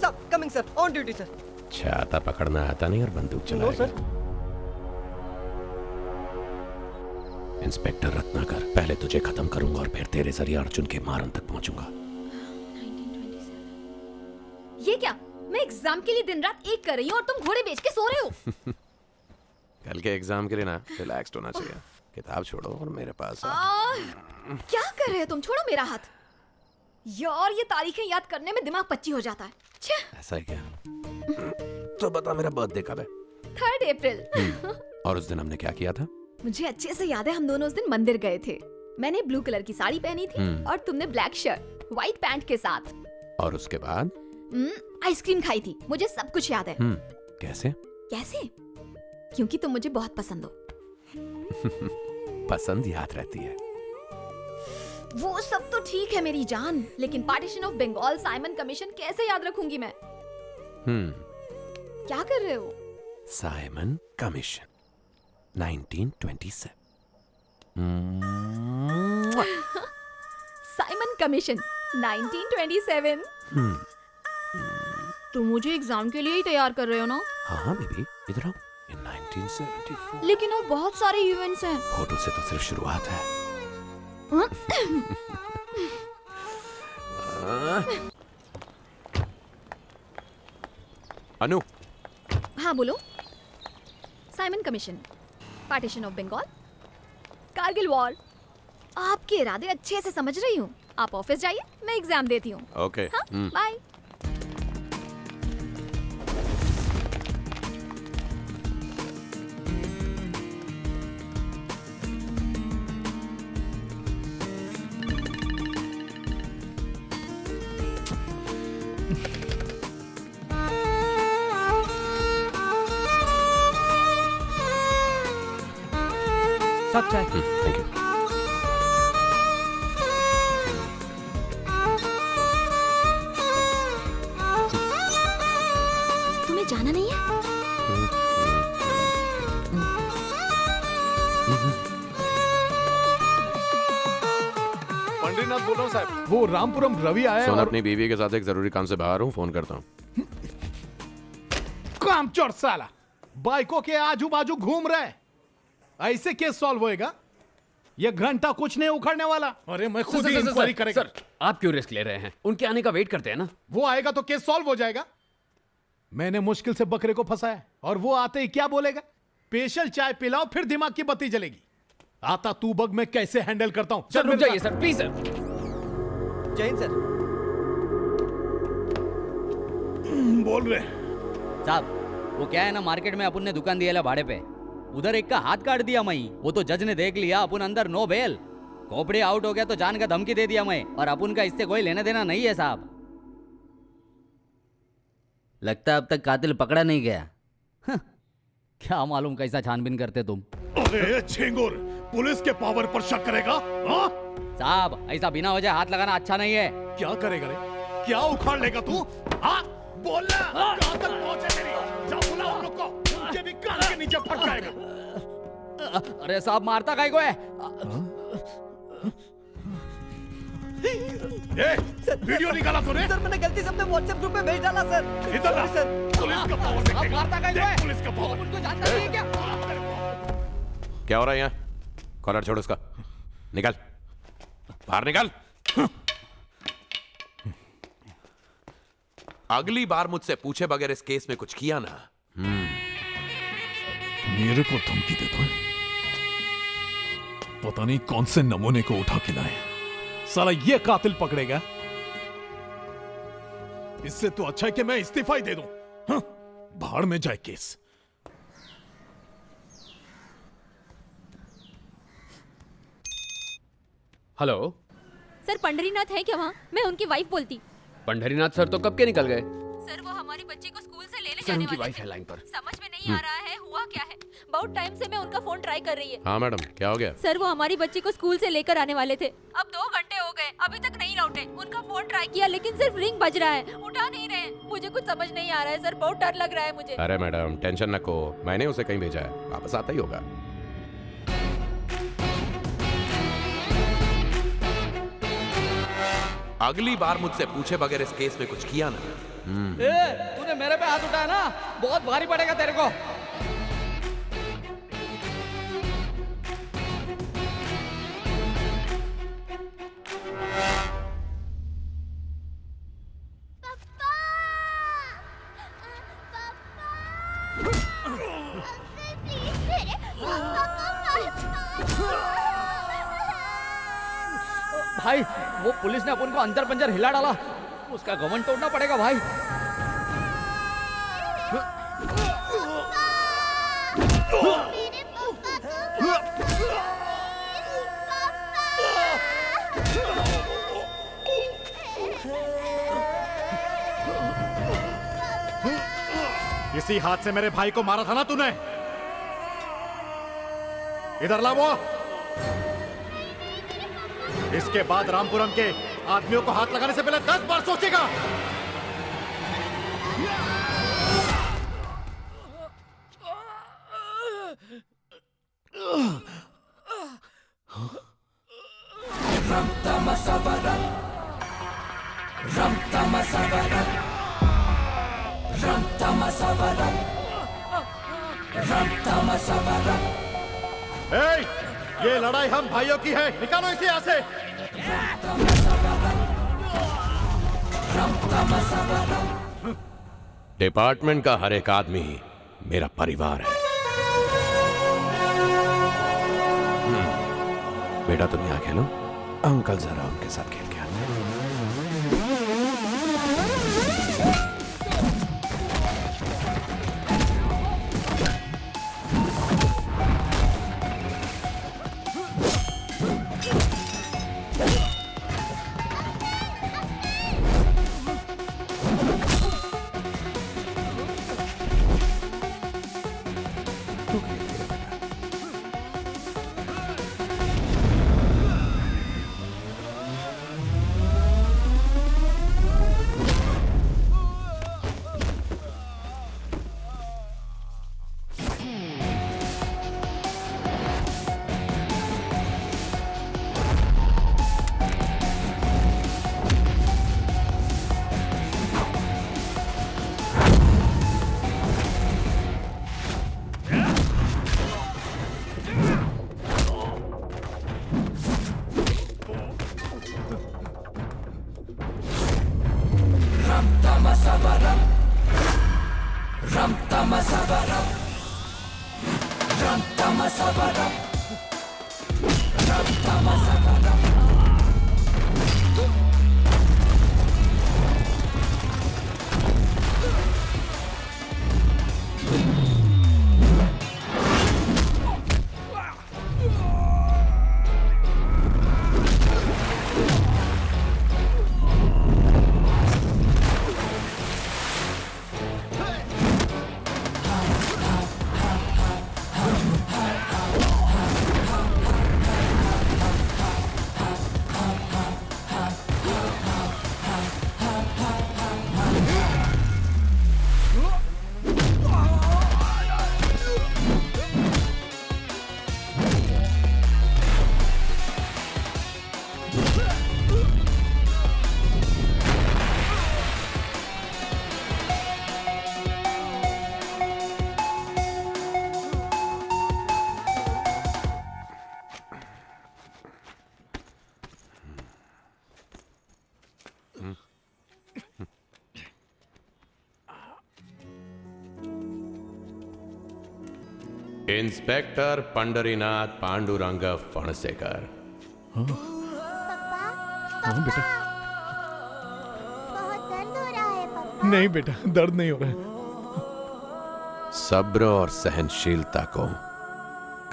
सब coming sir, on duty sir. छाता पकड़ना आता नहीं और बंदूक चलाएगा। No sir. इंस्पेक्टर रत्नाकर, पहले तुझे खत्म करूंगा और फिर तेरे जरिए अर्जुन के मारन तक पहुंचूंगा। ये क्या? मैं एग्जाम के लिए दिन रात एक कर रही हूँ और तुम घोड़े बेच के सो रहे हो। कल के एग्जाम के लिए ना रिलैक्स्ड होना चाहिए। किताब छोड़ो और मेरे पास क्या कर रहे हो तुम? छोड़ो मेरा हाथ। यार, ये तारीखें याद करने में दिमाग पच्ची हो जाता है। ऐसा है क्या? तो बता, मेरा बर्थडे कब है? 3 अप्रैल। और उस दिन हमने क्या किया था? मुझे अच्छे से याद है, हम दोनों उस दिन मंदिर गए थे। मैंने ब्लू कलर की साड़ी पहनी थी और तुमने ब्लैक शर्ट व्हाइट पैंट के साथ। और उसके बाद आइसक्रीम खाई थी। मुझे सब कुछ याद है। कैसे? कैसे? क्योंकि तुम मुझे बहुत पसंद हो। पसंद याद रहती है। वो सब तो ठीक है मेरी जान, लेकिन partition of Bengal, Simon commission कैसे याद रखूंगी मैं? क्या कर रहे हो? Simon commission 1927। Simon commission 1927। तुम मुझे एग्जाम के लिए ही तैयार कर रहे हो ना? हाँ बेबी, इधर आओ। In 1974। लेकिन और बहुत सारे इवेंट्स हैं। फोटो से तो सिर्फ शुरुआत है। अनु। हाँ बोलो। Simon commission, partition of Bengal, Kargil war. आपके इरादे अच्छे से समझ रही हूँ। आप ऑफिस जाइए, मैं एग्जाम देती हूँ। ओके। बाय। सब चाय। Thank you. तुम्हें जाना नहीं है? पंडरीनाथ बोल रहा हूँ साहब, वो रामपुरम रवि आया है। सोन और अपनी बीवी के साथ एक जरूरी काम से बाहर हूँ, फोन करता हूँ। काम चोर साला, बाइकों के आजू बाजू घूम रहा है। ऐसे केस सॉल्व होएगा? ये घंटा कुछ नहीं उखड़ने वाला। अरे मैं खुद ही इंक्वायरी करेगा। सर, आप क्यों रिस्क ले रहे हैं? उनके आने का वेट करते हैं ना। वो आएगा तो केस सॉल्व हो जाएगा। मैंने मुश्किल से बकरे को फंसाया और वो आते ही क्या बोलेगा? स्पेशल चाय पिलाओ, फिर दिमाग की बत्ती जलेगी। आता तू बग मैं कैसे हैंडल करता हूं। सर रुक जाइए सर, प्लीज सर। जय हिंद सर। बोल रहे साहब, वो क्या है ना, मार्केट में अपन ने दुकान दिया भाड़े पे, उधर एक का हाथ काट दिया मई। वो तो जज ने देख लिया, अपन अंदर नो बेल। खोपड़ी आउट हो गया तो जान का धमकी दे दिया मैं, और अब उनका इससे कोई लेना देना नहीं है साहब। लगता है अब तक कातिल पकड़ा नहीं गया। क्या मालूम कैसा छानबीन करते तुम। अरे झिंगुर, पुलिस के पावर पर शक करेगा? हाँ? साहब ऐसा बिना वजह हाथ लगाना अच्छा नहीं है। क्या करेगा रे? क्या उखाड़ लेगा तू? हाँ? बोलना, कहाँ तक पहुंचे तेरी? जा बुला उन लोग को, उनके भी कान के नीचे फट जाएगा। अरे साहब मारता काय को है? वीडियो निकाला तूने? सर मैंने गलती से अपने व्हाट्सएप ग्रुप में भेज डाला सर। इधर ला। सर पुलिस का पावर देखेगा। मारता काय को है? पुलिस का पावर। उनको जानता नहीं है क्या? क्या हो रहा है यहाँ? कॉलर छोड़ उसका। निकल, बाहर निकल। अगली बार मुझसे पूछे बगैर इस केस में कुछ किया ना। मेरे को धमकी दे दो। पता नहीं कौन से नमूने को उठा के लाए। साला ये कातिल पकड़ेगा। इससे तो अच्छा है कि मैं इस्तीफा ही दे दूं। हाँ? भाड़ में जाए केस। हेलो सर पंडरीनाथ है क्या वहाँ? मैं उनकी वाइफ बोलती। पंडरीनाथ सर तो कब के निकल गए? सर वो हमारी बच्ची को स्कूल से लेने सर जाने उनकी वाले वाइफ थे। है लाइन पर। समझ में नहीं आ रहा है हुआ क्या है। बहुत टाइम से मैं उनका फोन ट्राई कर रही है। हाँ मैडम, क्या हो गया? सर वो हमारी बच्ची को स्कूल से लेकर आने वाले थे। अब 2 घंटे हो गए, अभी तक नहीं लौटे। उनका फोन ट्राई किया लेकिन सिर्फ रिंग बज रहा है, उठा नहीं रहे। मुझे कुछ समझ नहीं आ रहा है सर, बहुत डर लग रहा है मुझे। अरे मैडम टेंशन न को, मैंने उसे कहीं भेजा है, वापस आता ही होगा। अगली बार मुझसे पूछे बगैर इस केस में कुछ किया ना। तूने मेरे पे हाथ उठाया ना, बहुत भारी पड़ेगा तेरे को। भाई वो पुलिस ने अपन को अंदर पंजर हिला डाला, उसका घमंड तोड़ना पड़ेगा भाई। इसी हाथ से मेरे भाई को मारा था ना तूने? इधर ला वो। इसके बाद रामपुरम के आदमियों को हाथ लगाने से पहले 10 बार सोचेगा। ये लड़ाई हम भाइयों की है, निकालो इसे यहाँ से। डिपार्टमेंट का हर एक आदमी मेरा परिवार है। बेटा तुम यहाँ खेलो, अंकल जरा उनके साथ खेल के आते हैं। इंस्पेक्टर पंडरीनाथ पांडुरंग फणसेकर। हाँ बेटा। नहीं बेटा, दर्द नहीं हो रहा है। सब्र और सहनशीलता को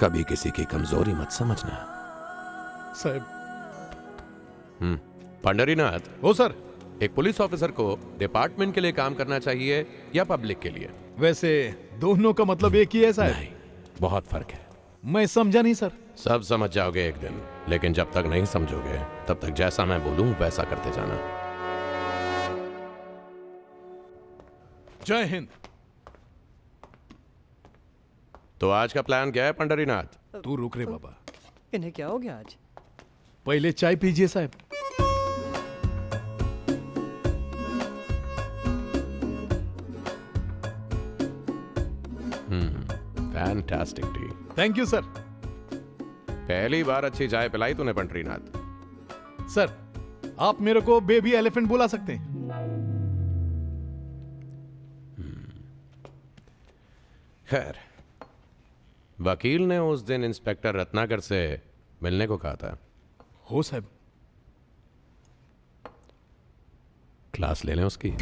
कभी किसी की कमजोरी मत समझना। साहब। पंडरीनाथ। ओ सर। एक पुलिस ऑफिसर को डिपार्टमेंट के लिए काम करना चाहिए या पब्लिक के लिए? वैसे दोनों का मतलब एक ही है साहब। नहीं, बहुत फर्क है। मैं समझा नहीं सर। सब समझ जाओगे एक दिन, लेकिन जब तक नहीं समझोगे तब तक जैसा मैं बोलूं वैसा करते जाना। जय हिंद। तो आज का प्लान क्या है पंडरीनाथ? तू रुक रे बाबा। इन्हें क्या हो गया आज? पहले चाय पीजिए साहब। Fantastic T. Thank you sir. पहली बार अच्छी चाय पिलाई तूने पंडरीनाथ। सर, आप मेरे को बेबी एलिफेंट बुला सकते हैं। खैर, वकील ने उस दिन इंस्पेक्टर रत्नाकर से मिलने को कहा था। हो साहब। क्लास ले लें उसकी।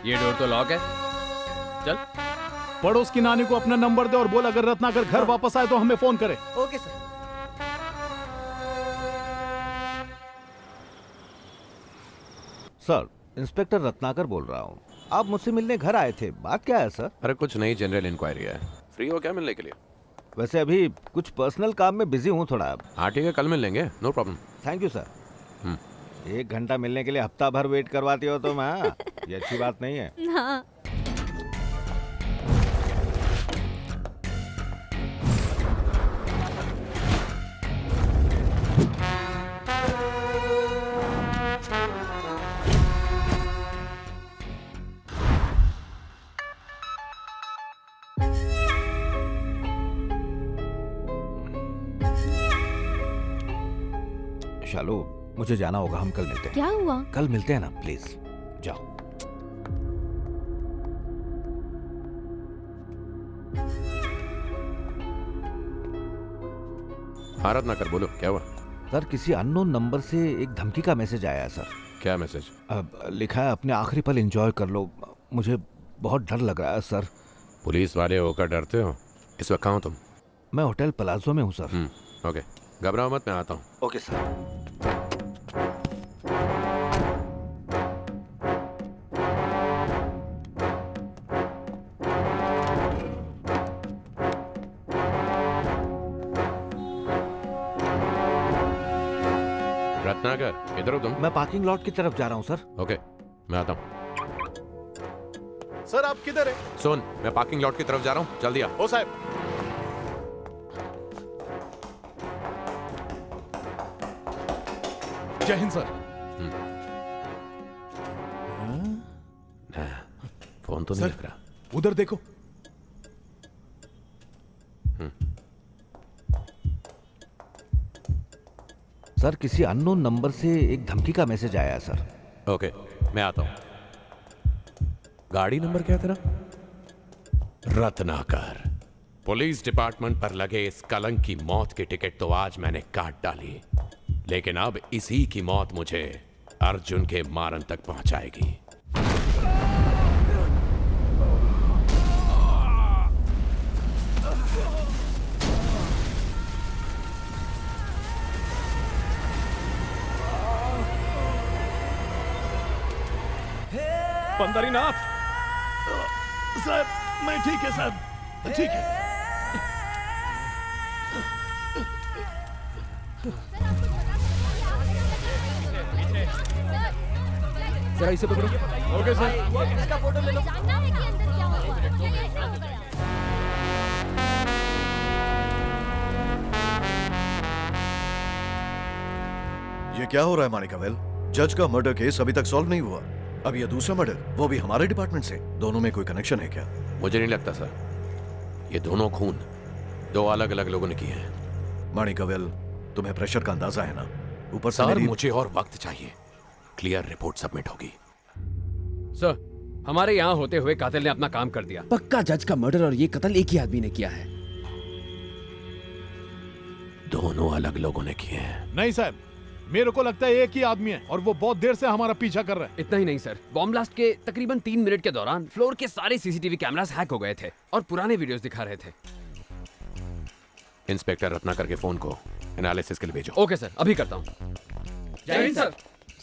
ये डोर तो लॉक है। चल। पड़ोस की नानी को अपना नंबर दे और बोल अगर रत्नाकर घर वापस आए तो हमें फोन करे। Okay sir. Sir, inspector Ratnakar बोल रहा हूँ। आप मुझसे मिलने घर आए थे, बात क्या है सर? अरे कुछ नई जनरल इंक्वायरी है। फ्री हो क्या मिलने के लिए? वैसे अभी कुछ पर्सनल काम में बिजी हूँ थोड़ा। हाँ ठीक है, कल मिल लेंगे, no problem. Thank you sir. 1 घंटा मिलने के लिए हफ्ता भर वेट करवाती हो तो मैं, ये अच्छी बात नहीं है। हाँ। शालू, मुझे जाना होगा, हम कल मिलते हैं। क्या हुआ? कल मिलते हैं ना, प्लीज जाओ। हाँ रत्नाकर बोलो, क्या हुआ? सर, किसी अननोन नंबर से एक धमकी का मैसेज आया है सर। क्या मैसेज? लिखा है अपने आखिरी पल एंजॉय कर लो। मुझे बहुत डर लग रहा है सर। पुलिस वाले होकर डरते हो? इस वक्त कहाँ हो तुम? मैं होटल प्लाजो में हूँ सर। ओके, घबराओ मत, मैं आता हूँ। Okay sir. रत्नाकर, इधर हो तुम? मैं पार्किंग लॉट की तरफ जा रहा हूँ सर। ओके, मैं आता हूँ। सर, आप किधर है? सुन, मैं पार्किंग लॉट की तरफ जा रहा हूँ, जल्दी आ। ओ साहब। जय हिंद सर। फोन तो नहीं लग रहा। उधर देखो। सर, किसी अननोन नंबर से एक धमकी का मैसेज आया है सर। ओके, मैं आता हूं। गाड़ी नंबर क्या तेरा? रत्नाकर। पुलिस डिपार्टमेंट पर लगे इस कलंक की मौत की टिकट तो आज मैंने काट डाली, लेकिन अब इसी की मौत मुझे अर्जुन के मारन तक पहुंचाएगी। पंडरीनाथ साहब, मैं ठीक है साहब, ठीक है। जरा इसे पकड़ो। Okay sir. इसका फोटो ले लो। जानना है कि अंदर क्या हुआ, ये कैसे हो गया? ये क्या हो रहा है मानिकावेल? जज का मर्डर केस अभी तक सॉल्व नहीं हुआ। अब ये दूसरा मर्डर, वो भी हमारे डिपार्टमेंट से। दोनों में कोई कनेक्शन है क्या? मुझे नहीं लगता सर। ये दोनों खून दो अलग अलग लोगों ने किए हैं। माणिकवेल, तुम्हें प्रेशर का अंदाजा है ना? ऊपर से सर मेरी... मुझे और वक्त चाहिए। क्लियर रिपोर्ट सबमिट होगी। सर, हमारे यहाँ होते हुए कातिल ने अपना काम कर दिया। पक्का जज का मर्डर और ये कत्ल एक ही आदमी ने किया है। दोनों अलग लोगों ने किए हैं। नहीं साहब, मेरे को लगता है एक ही आदमी है और वो बहुत देर से हमारा पीछा कर रहा है। इतना ही नहीं सर, बॉम्ब ब्लास्ट के तकरीबन 3 मिनट के दौरान फ्लोर के सारे सीसीटीवी कैमरास हैक हो गए थे और पुराने वीडियोस दिखा रहे थे। इंस्पेक्टर रत्नाकर के फोन को एनालिसिस के लिए भेजो। ओके सर, अभी करता हूँ। जय हिंद सर।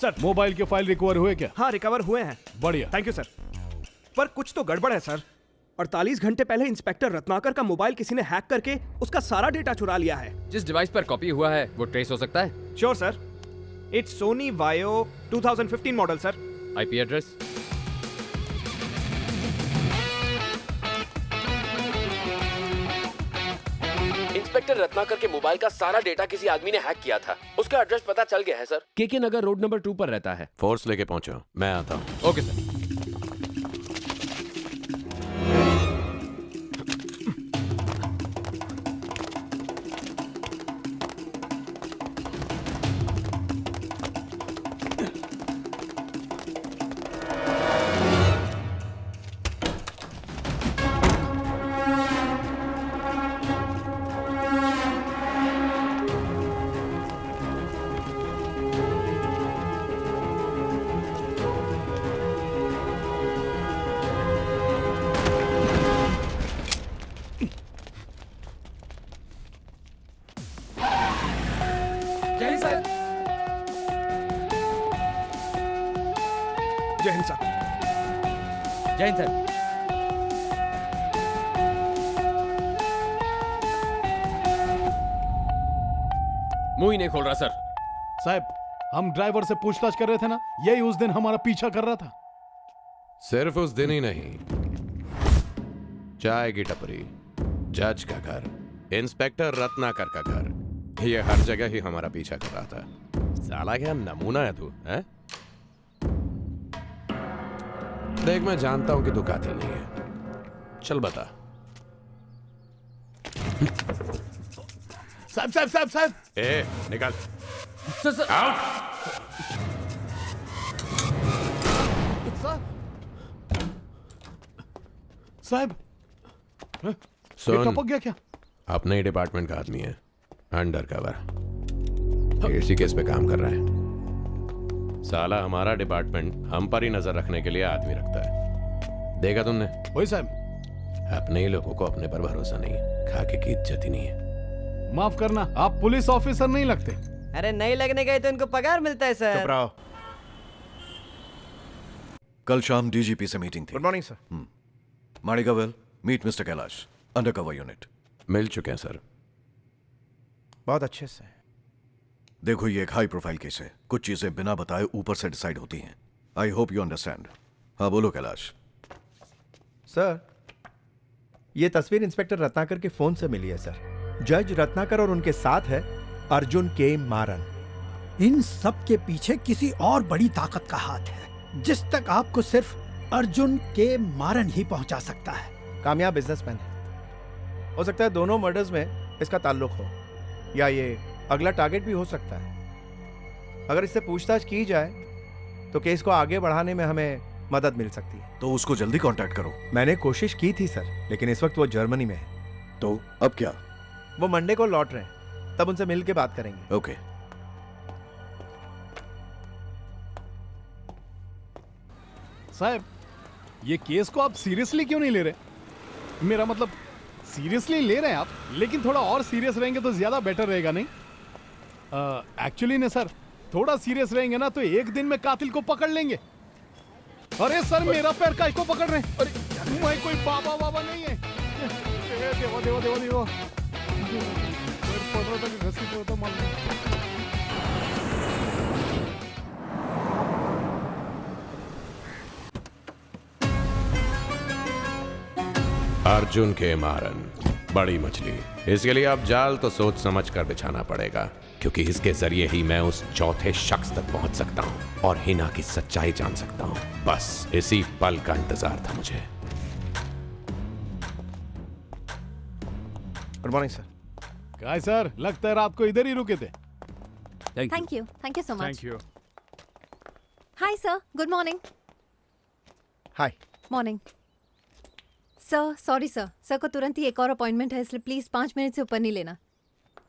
सर, मोबाइल के फाइल रिकवर हुए क्या? हाँ, रिकवर हुए हैं। बढ़िया, थैंक यू सर। पर कुछ तो गड़बड़ है सर। 48 घंटे पहले इंस्पेक्टर रत्नाकर का मोबाइल किसी ने हैक करके उसका सारा डेटा चुरा लिया है। जिस डिवाइस पर कॉपी हुआ है वो ट्रेस हो सकता है? Sure sir. It's Sony Vaio 2015 model sir. IP address? Inspector Ratnakar के मोबाइल का सारा डेटा किसी आदमी ने हैक किया था। उसका एड्रेस पता चल गया है सर। केके नगर रोड नंबर 2 पर रहता है। फोर्स लेके पहुंचो, मैं आता हूँ। Okay sir. जय हिंद सर। जय हिंद सर। मुंह ही नहीं खोल रहा सर। साहब, हम ड्राइवर से पूछताछ कर रहे थे ना, यही उस दिन हमारा पीछा कर रहा था। सिर्फ उस दिन ही नहीं, चाय की टपरी, जज का घर, इंस्पेक्टर रत्नाकर का घर, ये हर जगह ही हमारा पीछा कर रहा था। साला क्या नमूना है तू, हैं? देख, मैं जानता हूं कि तू कातिल नहीं है। चल बता। साहब साहब साहब साहब, ए, निकल। सर साहब, सुन, टपक गया क्या? अपने ही डिपार्टमेंट का आदमी है, अंडर कवर, इसी केस पे काम कर रहा है। साला हमारा डिपार्टमेंट हम पर ही नजर रखने के लिए आदमी रखता है। देखा तुमने? वही साहब, अपने ही लोगों को अपने पर भरोसा नहीं, खाके की इज्जत ही नहीं है। माफ करना, आप पुलिस ऑफिसर नहीं लगते। अरे नहीं लगने गए तो इनको पगार मिलता है सर। चुप रहो। कल शाम डीजीपी से मीटिंग थी। Good morning sir. Manikavel, meet mister Kailash, undercover unit. मिल चुके हैं सर। बहुत अच्छे से। देखो, ये एक हाई प्रोफाइल केस है। कुछ चीजें बिना बताए ऊपर से डिसाइड होती हैं। I hope you understand. हाँ बोलो कैलाश। सर, ये तस्वीर इंस्पेक्टर रत्नाकर के फोन से मिली है सर। जज रत्नाकर और उनके साथ है अर्जुन के मारन। इन सब के पीछे किसी और बड़ी ताकत का हाथ है, जिस तक आपको सिर्फ अर्जुन के मारन ही पहुंचा सकता है। कामयाब बिजनेसमैन है। हो सकता है दोनों मर्डर्स में इसका ताल्लुक हो, या ये अगला टारगेट भी हो सकता है। अगर इससे पूछताछ की जाए तो केस को आगे बढ़ाने में हमें मदद मिल सकती है। तो उसको जल्दी कांटेक्ट करो। मैंने कोशिश की थी सर, लेकिन इस वक्त वो जर्मनी में है। तो अब क्या? वो मंडे को लौट रहे हैं, तब उनसे मिल के बात करेंगे। ओके। साहब, ये केस को आप सीरियसली क्यों नहीं ले रहे? मेरा मतलब, सीरियसली ले रहे हैं आप, लेकिन थोड़ा और सीरियस रहेंगे तो ज्यादा बेटर रहेगा नहीं? एक्चुअली ना सर, थोड़ा सीरियस रहेंगे ना तो एक दिन में कातिल को पकड़ लेंगे। अरे सर, मेरा पैर काहे को पकड़ रहे हैं? अरे मैं कोई बाबा बाबा नहीं है। देवा देवा देवा देवा, पैर पड़ रहा था कि घसी पड़ रहा था मालूम। अर्जुन के मारन बड़ी मछली। इसके लिए अब जाल तो सोच समझ कर बिछाना पड़ेगा, क्योंकि इसके जरिए ही मैं उस चौथे शख्स तक पहुंच सकता हूं और हिना की सच्चाई जान सकता हूं। बस इसी पल का इंतजार था मुझे। Good morning sir. काय सर, लगता है रात को इधर ही रुके थे। Thank you so much. Thank you. Hi sir, good morning. Hi. Morning sir. Sorry sir को तुरंत ही एक और अपॉइंटमेंट है, इसलिए प्लीज 5 मिनट से ऊपर नहीं लेना।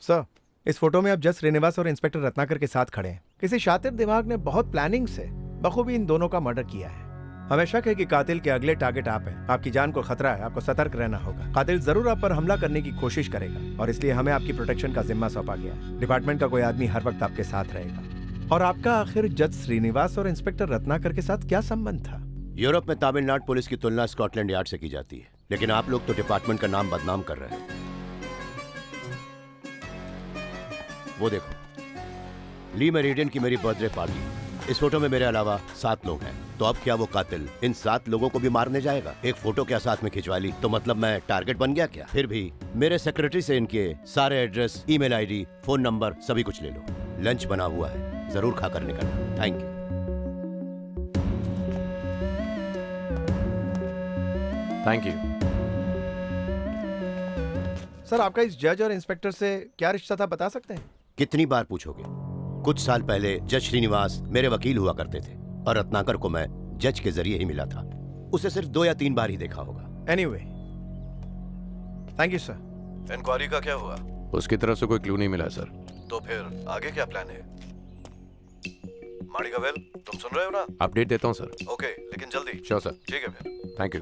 सर, इस फोटो में आप जज श्रीनिवास और इंस्पेक्टर रत्नाकर के साथ खड़े हैं। किसी शातिर दिमाग ने बहुत प्लानिंग से बखूबी इन दोनों का मर्डर किया है। हमें शक है कि कातिल के अगले टारगेट आप हैं। आपकी जान को खतरा है, आपको सतर्क रहना होगा। कातिल जरूर आप पर हमला करने की कोशिश करेगा और इसलिए हमें आपकी प्रोटेक्शन का जिम्मा सौंपा गया है। डिपार्टमेंट का कोई आदमी हर वक्त आपके साथ रहेगा। और आपका आखिर जज श्रीनिवास और इंस्पेक्टर रत्नाकर के साथ क्या संबंध था? यूरोप में तमिलनाडु पुलिस की तुलना स्कॉटलैंड यार्ड से की जाती है, लेकिन आप लोग तो डिपार्टमेंट का नाम बदनाम कर रहे हैं। वो देखो, ली मेरिडियन की मेरी बर्थडे पार्टी। इस फोटो में मेरे अलावा 7 लोग हैं। तो अब क्या वो कातिल इन 7 लोगों को भी मारने जाएगा? एक फोटो क्या साथ में खिंचवा ली तो मतलब मैं टारगेट बन गया क्या? फिर भी मेरे सेक्रेटरी से इनके सारे address, email ID, phone number सभी कुछ ले लो। लंच बना हुआ है, जरूर खाकर निकलना। Thank you. Thank you. Sir, आपका इस जज और इंस्पेक्टर से क्या रिश्ता था, बता सकते हैं? कितनी बार पूछोगे? कुछ साल पहले जज श्रीनिवास मेरे वकील हुआ करते थे और रत्नाकर को मैं जज के जरिए ही मिला था। उसे सिर्फ 2 या 3 बार ही देखा होगा। Anyway, thank you sir. Enquiry का क्या हुआ? उसकी तरफ से कोई क्लू नहीं मिला सर। तो फिर आगे क्या प्लान है? माणिकवेल, तुम सुन रहे हो ना? अपडेट देता हूँ सर। ओके, लेकिन जल्दी। Sure sir. ठीक है फिर। Thank you.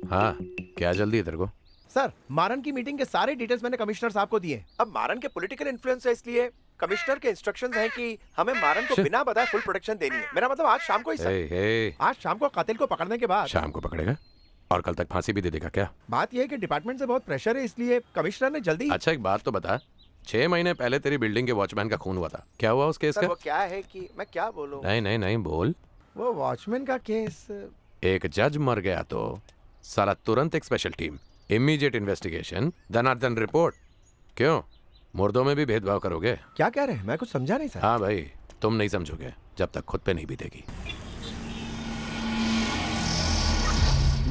हाँ, क्या जल्दी है तेरे को? सर, मारन की मीटिंग के सारे डिटेल्स मैंने कमिश्नर साहब को दिए। अब मारन के पॉलिटिकल इन्फ्लुएंस है, इसलिए कमिश्नर के इंस्ट्रक्शंस हैं कि हमें मारन को बिना बताए फुल प्रोटेक्शन देनी है। मेरा मतलब आज शाम को ही सर। आज शाम को कातिल को पकड़ने के बाद। शाम को पकड़ेगा और कल तक फांसी भी दे देगा क्या? बात यह है कि डिपार्टमेंट से बहुत प्रेशर है, इसलिए कमिश्नर ने जल्दी। अच्छा, एक बात तो बता, 6 महीने पहले तेरी बिल्डिंग के वॉचमैन का खून हुआ था, क्या हुआ उस केस का? वो क्या है कि मैं क्या बोलूं? नहीं बोल। वो वॉचमैन का केस। एक जज मर गया तो साला तुरंत एक special team, immediate investigation, Dhanardan report. क्यों, मुर्दों में भी भेदभाव करोगे? क्या कह रहे हैं? मैं कुछ समझा नहीं सर। हाँ भाई, तुम नहीं समझोगे जब तक खुद पे नहीं बीतेगी।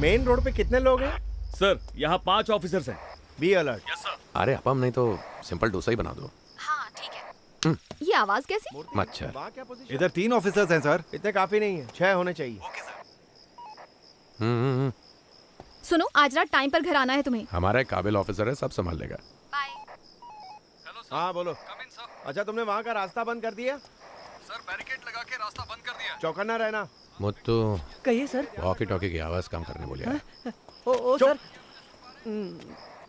मेन रोड पे कितने लोग हैं? सर, यहाँ 5 ऑफिसर्स हैं। Be alert. Yes sir. अरे अपम नहीं तो सिंपल डोसा ही बना दो। हाँ ठीक है। ये आवाज कैसी? मच्छर। इधर 3 ऑफिसर्स हैं सर। इतने काफी नहीं है, 6 होने चाहिए। सुनो, आज रात टाइम पर घर आना है तुम्हें। हमारा एक काबिल ऑफिसर है, सब संभाल लेगा। हाँ बोलो। अच्छा, तुमने वहाँ का रास्ता बंद कर दिया? सर, बैरिकेड लगा के रास्ता बंद कर दिया। चौकन्ना रहना। मुत्तू, कहिए सर। वॉकी टॉकी की आवाज कम करने बोलिए। Oh sir,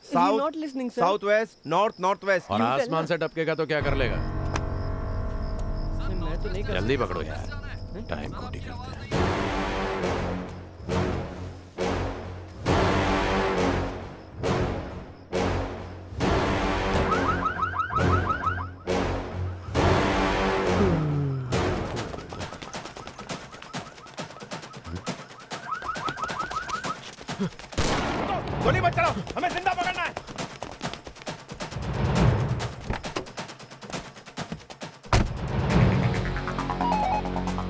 south, not listening sir. South west, north, north west. और आसमान से टपकेगा तो क्या कर लेगा? मैं तो नहीं कर जल्दी पकड़ो यार, टाइम खोटी करते हैं। गोली मत चलाओ, हमें जिंदा पकड़ना है।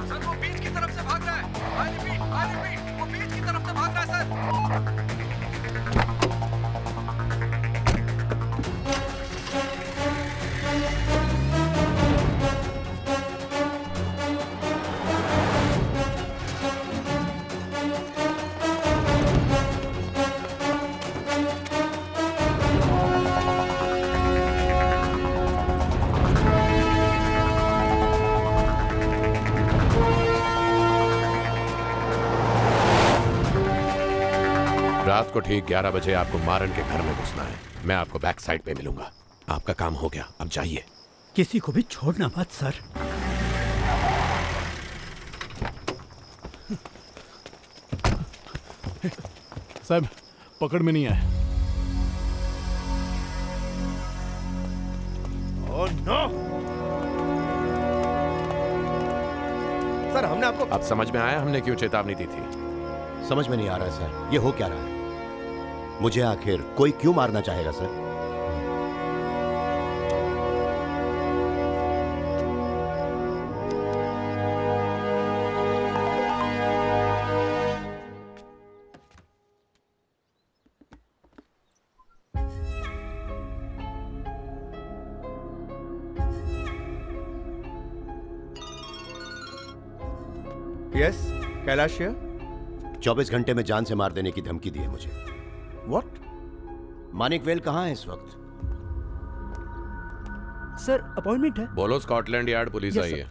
सर, वो बीच की तरफ से भाग रहा है। I repeat, वो बीच की तरफ से भाग रहा है सर। रात को ठीक 11 बजे आपको मारन के घर में घुसना है। मैं आपको बैक साइड पे मिलूंगा। आपका काम हो गया, अब जाइए। किसी को भी छोड़ना मत सर। साहब, पकड़ में नहीं आए। ओह नो सर, हमने आपको। अब समझ में आया हमने क्यों चेतावनी दी थी। समझ में नहीं आ रहा है सर, ये हो क्या रहा है? मुझे आखिर कोई क्यों मारना चाहेगा सर? Yes, Kailash here. 24 घंटे में जान से मार देने की धमकी दी है मुझे। व्हाट? मानिक वेल कहाँ है इस वक्त? सर अपॉइंटमेंट है। बोलो स्कॉटलैंड यार्ड पुलिस Yes, आई sir. है।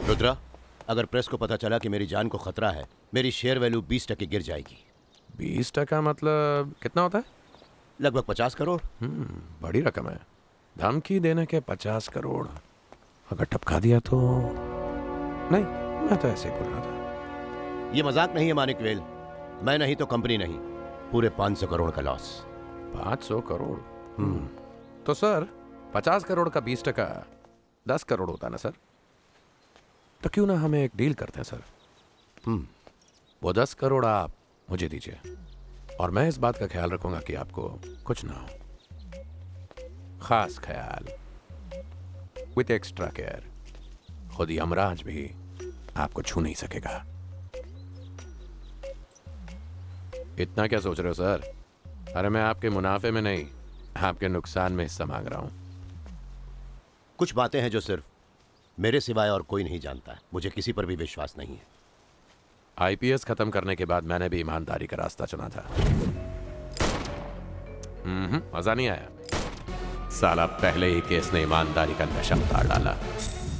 रुद्रा, अगर प्रेस को पता चला कि मेरी जान को खतरा है, मेरी शेयर वैल्यू 20% गिर जाएगी। 20% मतलब कितना होता है? लगभग 50 करोड़। बड़ी रकम है। धमकी देने के 50 करोड़ अगर टपका दिया तो नहीं, मैं तो ऐसे ही बोल रहा था। ये मजाक नहीं है मानिक वेल, मैं नहीं तो कंपनी नहीं, पूरे 500 करोड़ का लॉस। 500 करोड़? तो सर 50 करोड़ का 20% 10 करोड़ होता ना सर? तो क्यों ना हमें एक डील करते हैं सर। वो 10 करोड़ आप मुझे दीजिए और मैं इस बात का ख्याल रखूंगा कि आपको कुछ ना हो। खास ख्याल, विथ एक्स्ट्रा केयर। खुद यमराज भी आपको छू नहीं सकेगा। इतना क्या सोच रहे हो सर? अरे मैं आपके मुनाफे में नहीं, आपके नुकसान में हिस्सा मांग रहा हूं। कुछ बातें हैं जो सिर्फ मेरे सिवाय और कोई नहीं जानता है। मुझे किसी पर भी विश्वास नहीं है। आईपीएस खत्म करने के बाद मैंने भी ईमानदारी का रास्ता चुना था। मजा नहीं आया। साला पहले ही केस ने ईमानदारी का नशा उतार डाला।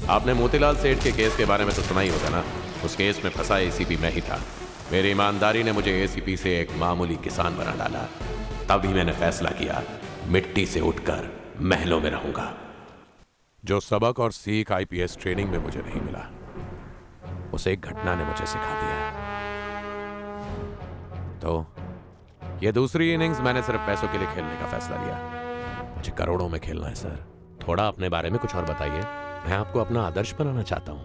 आपने मोतीलाल सेठ के केस के बारे में तो सुना ही होगा ना। उस केस में फंसा एसीपी मैं ही था। मेरी ईमानदारी ने मुझे एसीपी से एक मामूली किसान बना डाला। तभी मैंने फैसला किया, मिट्टी से उठकर महलों में रहूंगा। जो सबक और सीख आईपीएस ट्रेनिंग में मुझे नहीं मिला, उसे एक घटना ने मुझे सिखा दिया। तो ये दूसरी इनिंग्स मैंने सिर्फ पैसों के लिए खेलने का फैसला लिया। मुझे करोड़ों में खेलना है सर। थोड़ा अपने बारे में कुछ और बताइए। मैं आपको अपना आदर्श बनाना चाहता हूं।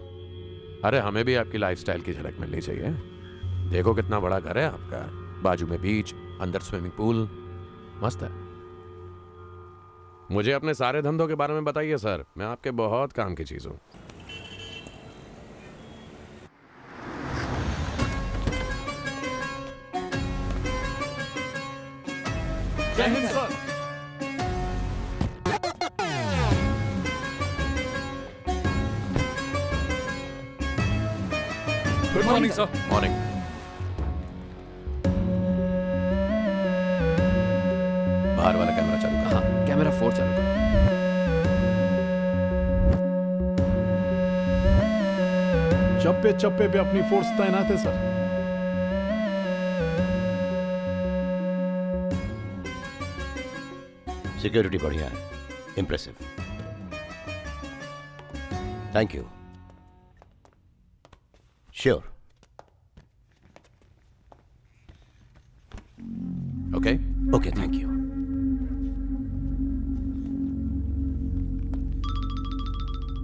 अरे हमें भी आपकी लाइफस्टाइल की झलक मिलनी चाहिए। देखो कितना बड़ा घर है आपका, बाजू में बीच, अंदर स्विमिंग पूल, मस्त है। मुझे अपने सारे धंधों के बारे में बताइए सर, मैं आपके बहुत काम की चीज हूं। जय Hind sir. Good morning sir. Morning. बाहर वाला कैमरा चालू करो। हाँ, कैमरा 4 चालू करो। चप्पे चप्पे पे अपनी फोर्स तैनात है सर। सिक्योरिटी बढ़िया है, impressive. Thank you. Sure. Okay okay, thank you.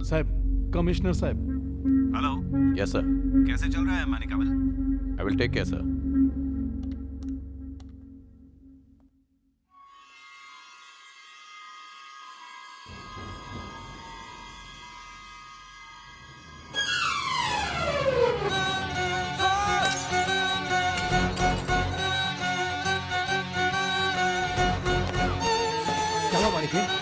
साहब, कमिश्नर साहब। हेलो। Yes sir. कैसे चल रहा है Manikavel? I will take care sir. चलो Manikavel.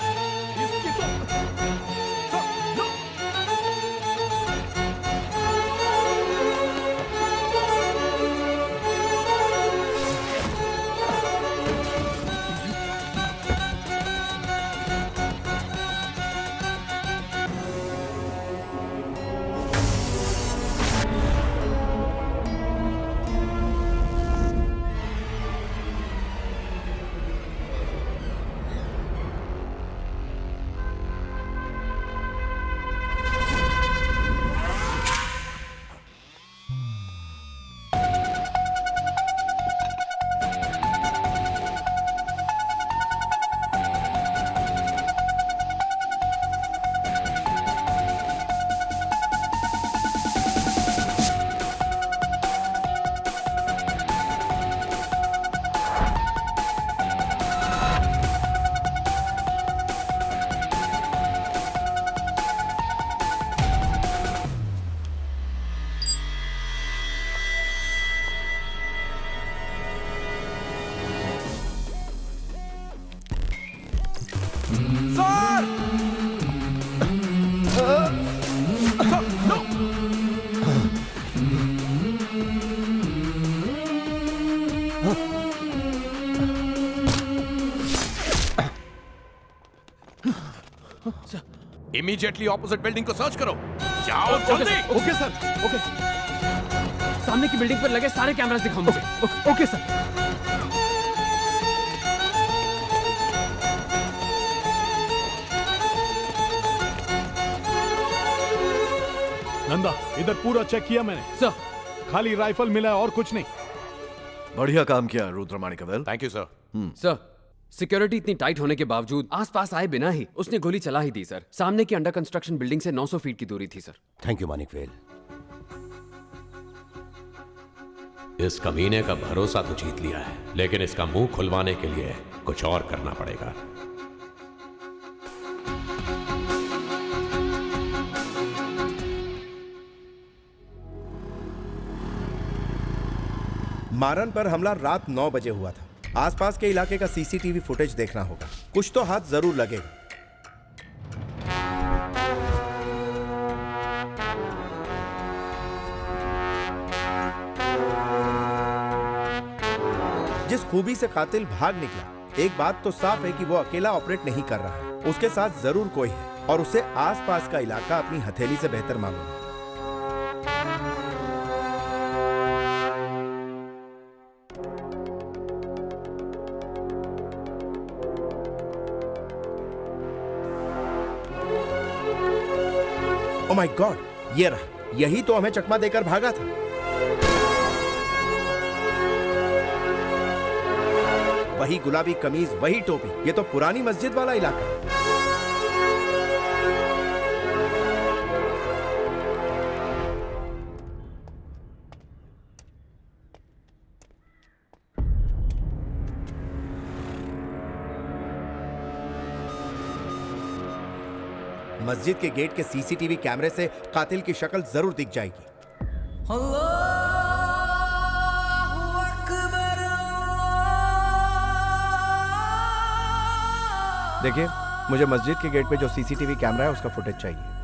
Immediately opposite building को सर्च करो। जाओ जल्दी। Okay sir, okay. सामने की बिल्डिंग पर लगे सारे कैमरास दिखाओ मुझे। Okay sir. नंदा, इधर पूरा चेक किया मैंने सर। खाली राइफल मिला है और कुछ नहीं। बढ़िया काम किया Rudra Manikavel. Thank you sir. Sir, security इतनी टाइट होने के बावजूद आसपास आए बिना ही उसने गोली चला ही दी सर। सामने की अंडर कंस्ट्रक्शन बिल्डिंग से 900 फीट की दूरी थी सर। Thank you माणिकवेल। इस कमीने का भरोसा तो जीत लिया है, लेकिन इसका मुंह खुलवाने के लिए कुछ और करना पड़ेगा। मारन पर हमला रात 9 बजे हुआ था। आसपास के इलाके का सीसीटीवी फुटेज देखना होगा, कुछ तो हाथ जरूर लगेगा। जिस खूबी से कातिल भाग निकला, एक बात तो साफ है कि वो अकेला ऑपरेट नहीं कर रहा है, उसके साथ जरूर कोई है और उसे आसपास का इलाका अपनी हथेली से बेहतर मालूम है। ओह माय गॉड, ये रहा, यही तो हमें चकमा देकर भागा था। वही गुलाबी कमीज, वही टोपी, ये तो पुरानी मस्जिद वाला इलाका है। मस्जिद के गेट के सीसीटीवी कैमरे से कातिल की शक्ल जरूर दिख जाएगी। देखिए, मुझे मस्जिद के गेट पे जो सीसीटीवी कैमरा है उसका फुटेज चाहिए।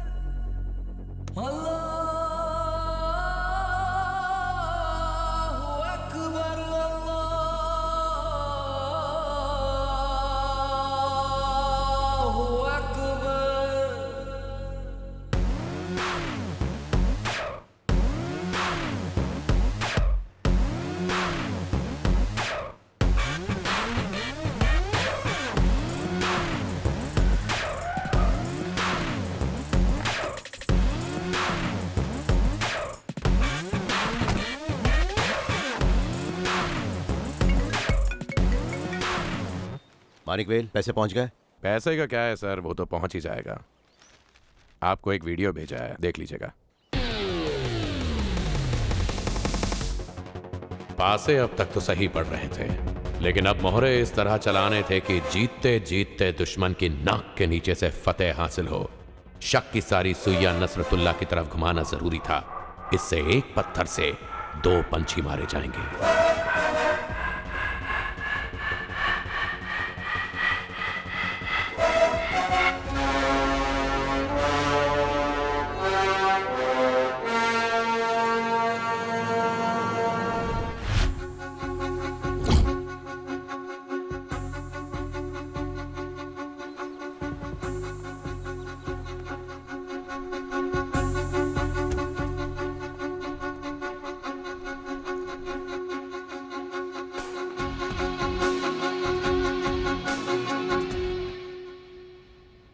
माणिकवेल, पैसे पहुंच गए? पैसे का क्या है सर, वो तो पहुंच ही जाएगा। आपको एक वीडियो भेजा है, देख लीजिएगा। पासे अब तक तो सही पड़ रहे थे, लेकिन अब मोहरे इस तरह चलाने थे कि जीतते जीतते दुश्मन की नाक के नीचे से फतेह हासिल हो। शक की सारी सुइया नसरतुल्लाह की तरफ घुमाना जरूरी था। इससे एक पत्थर से 2 पंछी मारे जाएंगे।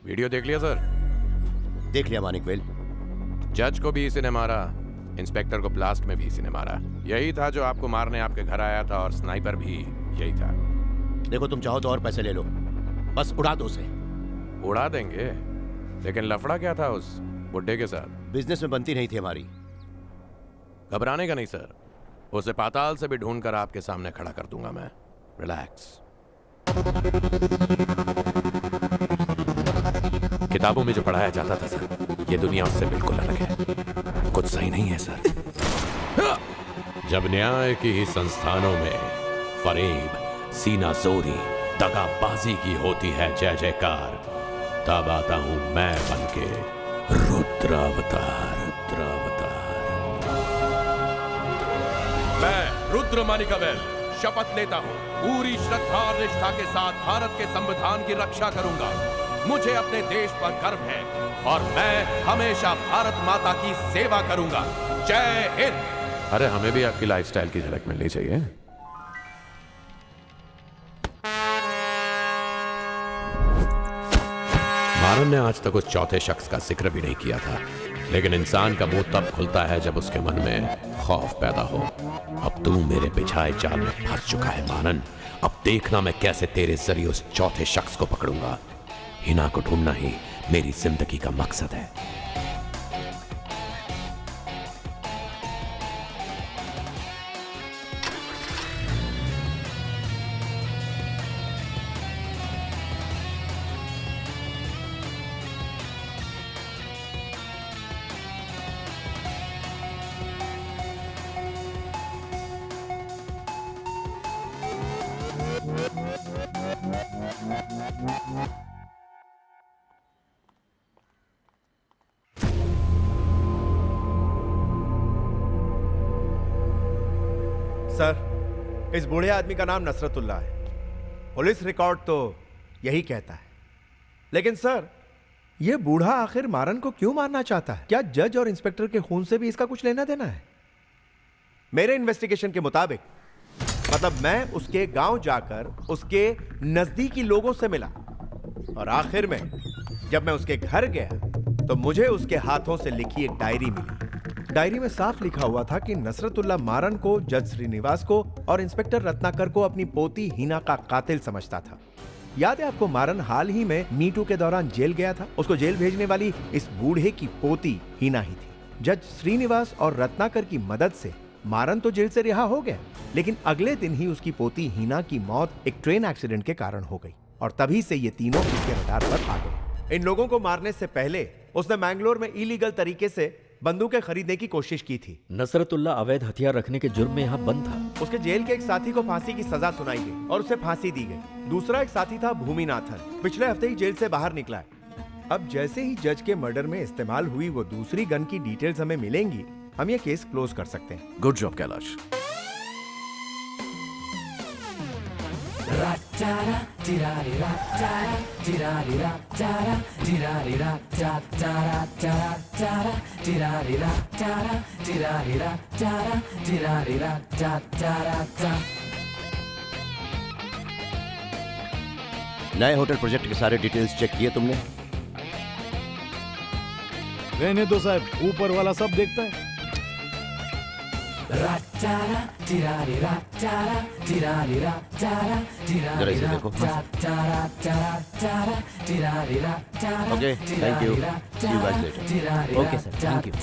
वीडियो देख लिया सर? देख लिया माणिकवेल। जज को भी इसी ने मारा, इंस्पेक्टर को ब्लास्ट में भी इसी ने मारा। यही था जो आपको मारने आपके घर आया था, और स्नाइपर भी यही था। देखो, तुम चाहो तो और पैसे ले लो, बस उड़ा दो उसे। उड़ा देंगे, लेकिन लफड़ा क्या था उस बुड्ढे के साथ? बिजनेस में बनती नहीं थी हमारी। घबराने का नहीं सर, उसे पाताल से भी ढूंढ कर आपके सामने खड़ा कर दूंगा मैं। रिलैक्स। किताबों में जो पढ़ाया जाता था सर, ये दुनिया उससे बिल्कुल अलग है। कुछ सही नहीं है सर। जब न्याय की ही संस्थानों में फरेब, सीनाजोरी, दगाबाजी की होती है जय जयकार, तब आता हूं मैं बनके रुद्रावतार। मैं रुद्र माणिकवेल शपथ लेता हूं पूरी श्रद्धा और निष्ठा के साथ भारत के संविधान की रक्षा करूंगा, मुझे अपने देश पर गर्व है और मैं हमेशा भारत माता की सेवा करूंगा। जय हिंद। अरे हमें भी आपकी लाइफस्टाइल की झलक मिलनी चाहिए। मारन ने आज तक उस चौथे शख्स का जिक्र भी नहीं किया था, लेकिन इंसान का मुंह तब खुलता है जब उसके मन में खौफ पैदा हो। अब तू मेरे बिछाए जाल में फंस चुका है मारन। अब देखना मैं कैसे तेरे जरिए उस चौथे शख्स को पकड़ूंगा। हिना को ढूंढना ही मेरी जिंदगी का मकसद है। सर, इस बूढ़े आदमी का नाम नसरतुल्लाह है। पुलिस रिकॉर्ड तो यही कहता है। लेकिन सर, यह बूढ़ा आखिर मारन को क्यों मारना चाहता है? क्या जज और इंस्पेक्टर के खून से भी इसका कुछ लेना देना है? मेरे इन्वेस्टिगेशन के मुताबिक, मतलब मैं उसके गांव जाकर उसके नजदीकी लोगों से मिला और आखिर में जब मैं उसके घर गया तो मुझे उसके हाथों से लिखी एक डायरी मिली। डायरी में साफ लिखा हुआ था कि नसरतुल्लाह मारन को, जज श्रीनिवास को और इंस्पेक्टर रत्नाकर को अपनी पोती हिना का कातिल समझता था। याद है आपको, मारन हाल ही में मीटू के दौरान जेल गया था। उसको जेल भेजने वाली इस बूढ़े की पोती हिना ही थी। जज श्रीनिवास और रत्नाकर की मदद से मारन तो जेल से रिहा हो गया, लेकिन अगले दिन ही उसकी पोती हिना की मौत एक ट्रेन एक्सीडेंट के कारण हो गई और तभी से ये तीनों उसके रडार पर आ गए। इन लोगों को मारने से पहले उसने मैंगलोर में इलीगल तरीके से बंदूकें खरीदने की कोशिश की थी। नसरतुल्लाह अवैध हथियार रखने के जुर्म में यहाँ बंद था। उसके जेल के एक साथी को फांसी की सजा सुनाई गई और उसे फांसी दी गई। दूसरा एक साथी था भूमिनाथन, पिछले हफ्ते ही जेल से बाहर निकला है। अब जैसे ही जज के मर्डर में इस्तेमाल हुई वो दूसरी गन की डिटेल्स हमें मिलेंगी, हम ये केस क्लोज कर सकते हैं। Good job Kailash. नए होटल प्रोजेक्ट के सारे डिटेल्स चेक किए तुमने? रहने दो साहब, ऊपर वाला सब देखता है। जरा इसे देखो। Okay, thank you. See you guys later. Okay sir, thank you.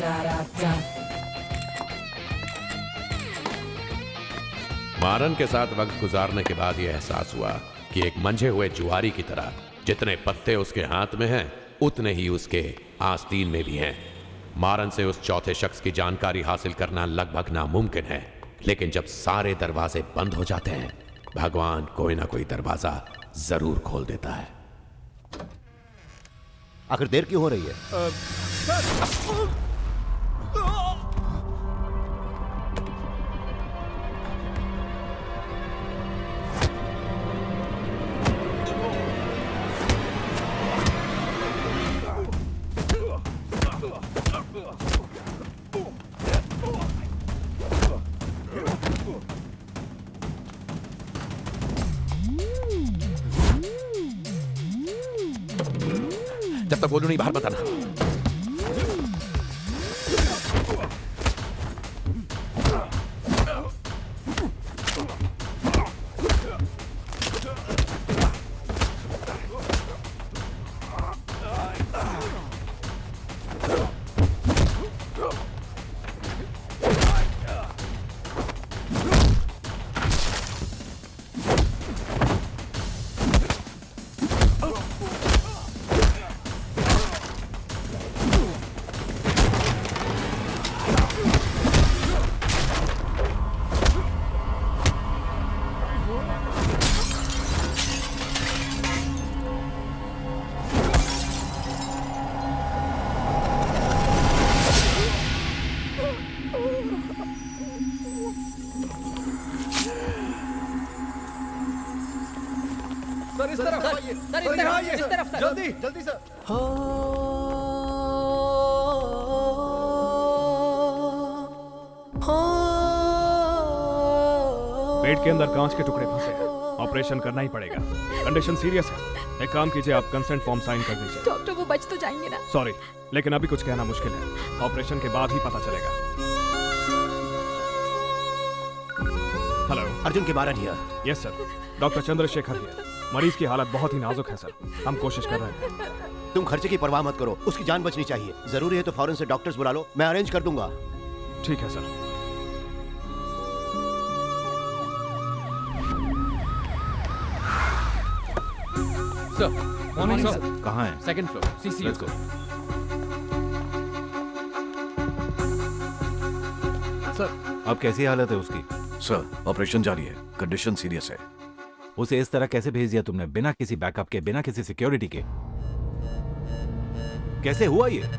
Maran के साथ वक्त गुजारने के बाद यह एहसास हुआ कि एक मंझे हुए जुआरी की तरह जितने पत्ते उसके हाथ में हैं, उतने ही उसके आस्तीन में भी हैं। मारन से उस चौथे शख्स की जानकारी हासिल करना लगभग नामुमकिन है, लेकिन जब सारे दरवाजे बंद हो जाते हैं, भगवान कोई ना कोई दरवाजा जरूर खोल देता है। आखिर देर क्यों हो रही है? जब तक बोलूं नहीं बाहर बताना। इस तरफ सर। जल्दी जल्दी सर। पेट के अंदर कांच के टुकड़े फंसे हैं, ऑपरेशन करना ही पड़ेगा। कंडीशन सीरियस है। एक काम कीजिए, आप कंसेंट फॉर्म साइन कर दीजिए। डॉक्टर वो बच तो जाएंगे ना? सॉरी, लेकिन अभी कुछ कहना मुश्किल है। ऑपरेशन के बाद ही पता चलेगा। हेलो, अर्जुन के बारन here. Yes sir, doctor Chandrashekhar here. मरीज की हालत बहुत ही नाजुक है सर, हम कोशिश कर रहे हैं। तुम खर्चे की परवाह मत करो, उसकी जान बचनी चाहिए। जरूरी है तो फौरन से डॉक्टर्स बुला लो, मैं अरेंज कर दूंगा। ठीक है sir. Sir, morning sir. Sir. कहाँ है? Second floor, CC. Let's go. Sir, अब कैसी हालत है उसकी? सर, ऑपरेशन जारी है, कंडीशन सीरियस है। उसे इस तरह कैसे भेज दिया तुमने, बिना किसी बैकअप के, बिना किसी सिक्योरिटी के? कैसे हुआ ये?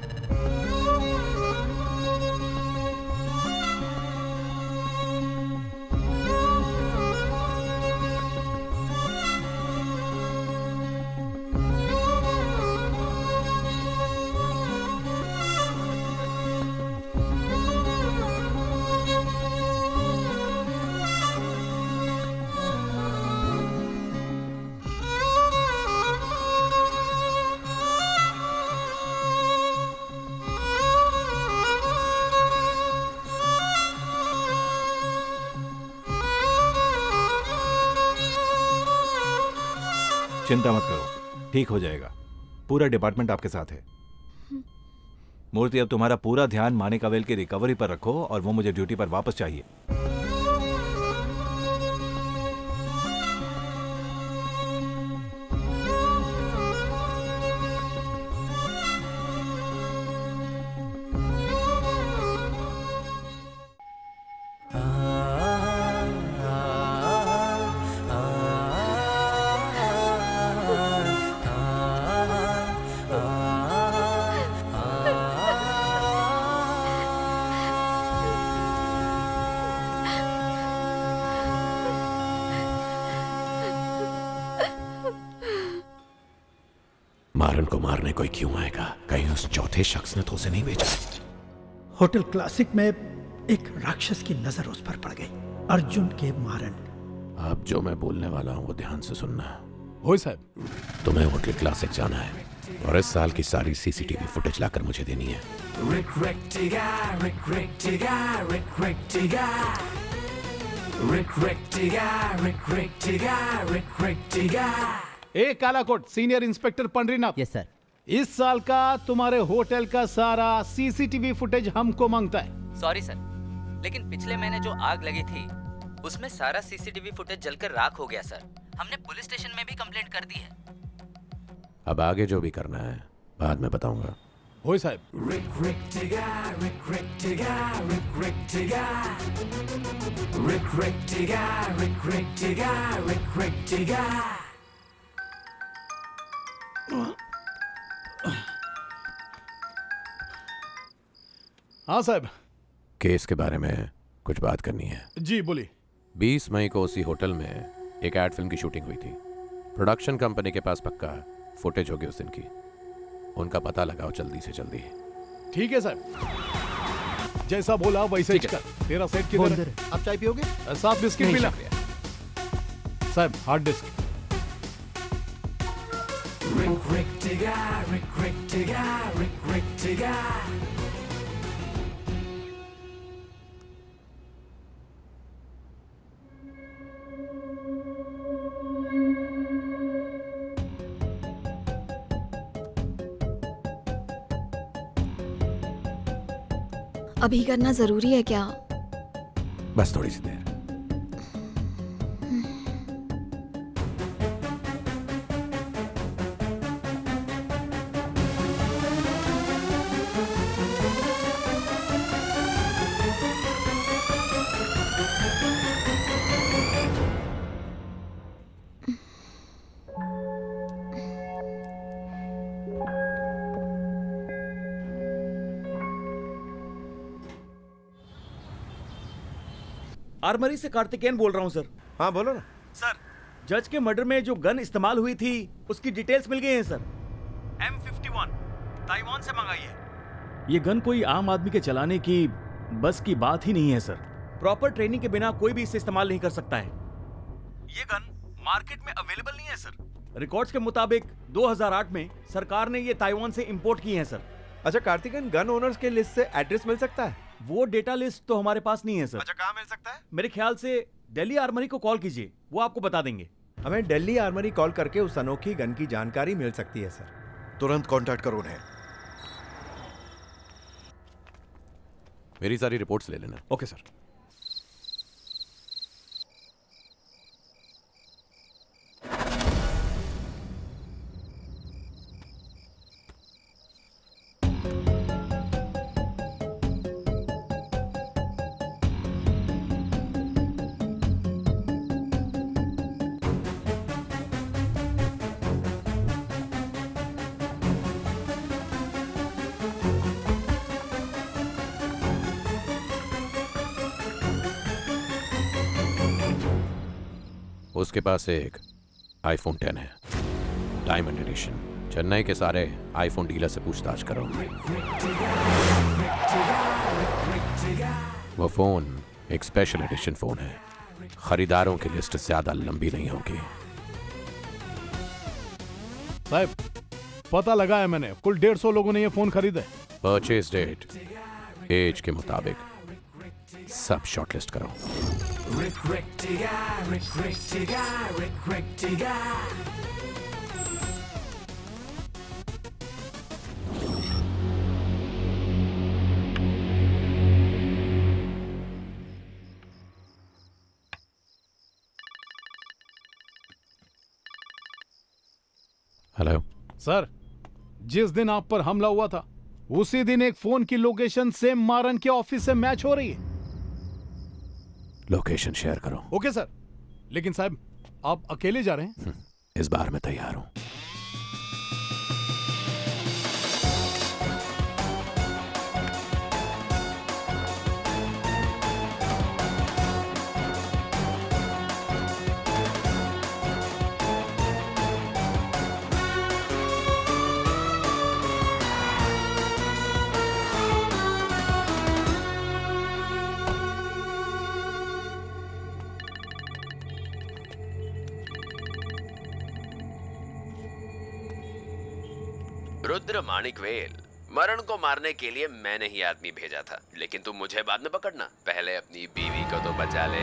चिंता मत करो, ठीक हो जाएगा। पूरा डिपार्टमेंट आपके साथ है। मूर्ति, अब तुम्हारा पूरा ध्यान मानिकावेल की रिकवरी पर रखो और वो मुझे ड्यूटी पर वापस चाहिए। मारन को मारने कोई क्यों आएगा? कहीं उस चौथे शख्स ने तो उसे नहीं बेचा? होटल क्लासिक में एक राक्षस की नजर उस पर पड़ गई, अर्जुन के मारन। अब जो मैं बोलने वाला हूँ वो ध्यान से सुनना। हो साहब। तुम्हें होटल क्लासिक जाना है और इस साल की सारी सीसीटीवी फुटेज लाकर मुझे देनी है। ए कालाकोट, senior inspector Pandharinath. Yes sir. इस साल का तुम्हारे होटल का सारा सीसीटीवी फुटेज हमको मांगता है। सॉरी सर, लेकिन पिछले महीने जो आग लगी थी उसमें सारा सीसीटीवी फुटेज जलकर राख हो गया सर। हमने पुलिस स्टेशन में भी कंप्लेंट कर दी है। अब आगे जो भी करना है बाद में बताऊंगा। हो साहब। हाँ साहब। केस के बारे में कुछ बात करनी है। जी बोलिए। 20 मई को उसी होटल में एक एड फिल्म की शूटिंग हुई थी। प्रोडक्शन कंपनी के पास पक्का फुटेज होगी उस दिन की। उनका पता लगाओ जल्दी से जल्दी। ठीक है साहब, जैसा बोला वैसे ही कर। तेरा सेट किधर है? आप चाय पियोगे? 7 बिस्किट मिला साहब। Hard disk. अभी करना जरूरी है क्या? बस थोड़ी सी देर। आर्मरी से कार्तिकेयन बोल रहा हूँ सर। हाँ बोलो ना। सर, जज के मर्डर में जो गन इस्तेमाल हुई थी उसकी डिटेल्स मिल गई हैं सर। M51 ताइवान से मंगाई है। ये गन कोई आम आदमी के चलाने की बस की बात ही नहीं है सर। प्रॉपर ट्रेनिंग के बिना कोई भी इसे इस्तेमाल नहीं कर सकता है। ये गन मार्केट में अवेलेबल नहीं है सर। रिकॉर्ड्स के मुताबिक 2008 में सरकार ने ये ताइवान से इंपोर्ट की है सर। अच्छा कार्तिकन, गन ओनर्स के लिस्ट से एड्रेस मिल सकता है? वो डेटा लिस्ट तो हमारे पास नहीं है सर। अच्छा, कहाँ मिल सकता है? मेरे ख्याल से दिल्ली आर्मरी को कॉल कीजिए, वो आपको बता देंगे। हमें दिल्ली आर्मरी कॉल करके उस अनोखी गन की जानकारी मिल सकती है सर। तुरंत कांटेक्ट करो उन्हें। मेरी सारी रिपोर्ट्स ले लेना। Okay sir. उसके पास एक आईफोन 10 है, डायमंड एडिशन। चेन्नई के सारे आईफोन डीलर से पूछताछ करो। वो फोन एक स्पेशल एडिशन फोन है, खरीदारों की लिस्ट ज्यादा लंबी नहीं होगी। साहब, पता लगा है मैंने, कुल 150 लोगों ने ये फोन खरीदा है। परचेज डेट, एज के मुताबिक सब शॉर्टलिस्ट करो। हेलो सर, जिस दिन आप पर हमला हुआ था उसी दिन एक फोन की लोकेशन सेम मारन के ऑफिस से मैच हो रही है। लोकेशन शेयर करो। Okay sir. लेकिन साहब, आप अकेले जा रहे हैं? इस बार मैं तैयार हूं। रुद्र माणिकवेल, मरण को मारने के लिए मैंने ही आदमी भेजा था, लेकिन तुम मुझे बाद में पकड़ना, पहले अपनी बीवी को तो बचा ले।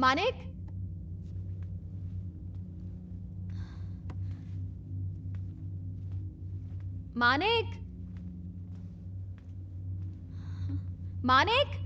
मानिक, मानिक, मानिक,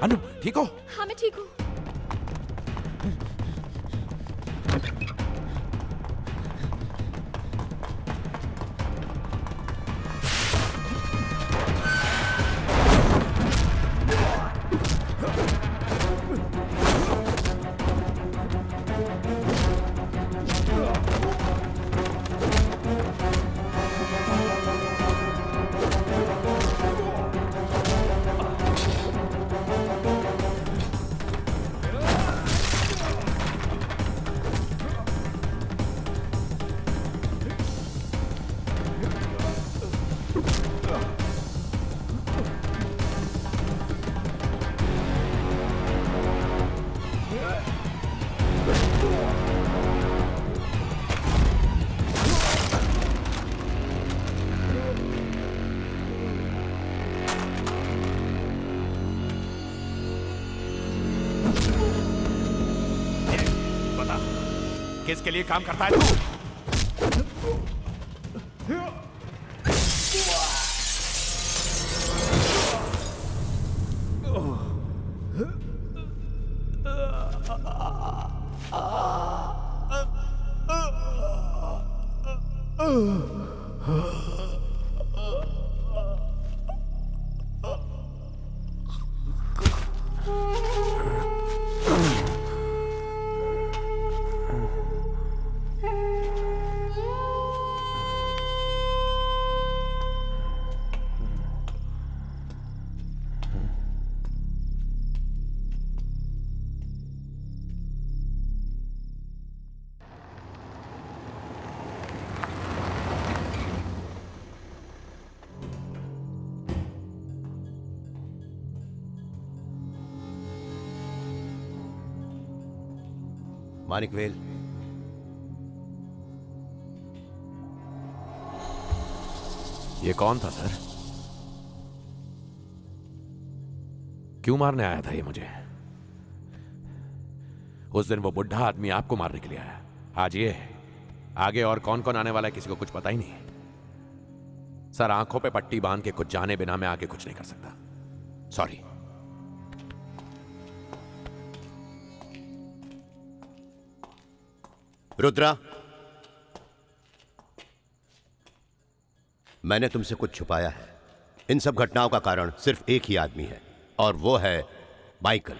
अनु ठीक हो? हाँ मैं ठीक हूँ। किसके लिए काम करता है तू? मानिक वेल, ये कौन था सर? क्यों मारने आया था ये मुझे? उस दिन वो बुढ़ा आदमी आपको मारने के लिए आया, आज ये। आगे और कौन कौन आने वाला है किसी को कुछ पता ही नहीं। सर आंखों पे पट्टी बांध के कुछ जाने बिना मैं आगे कुछ नहीं कर सकता। सॉरी। रुद्रा, मैंने तुमसे कुछ छुपाया है। इन सब घटनाओं का कारण सिर्फ एक ही आदमी है और वो है माइकल।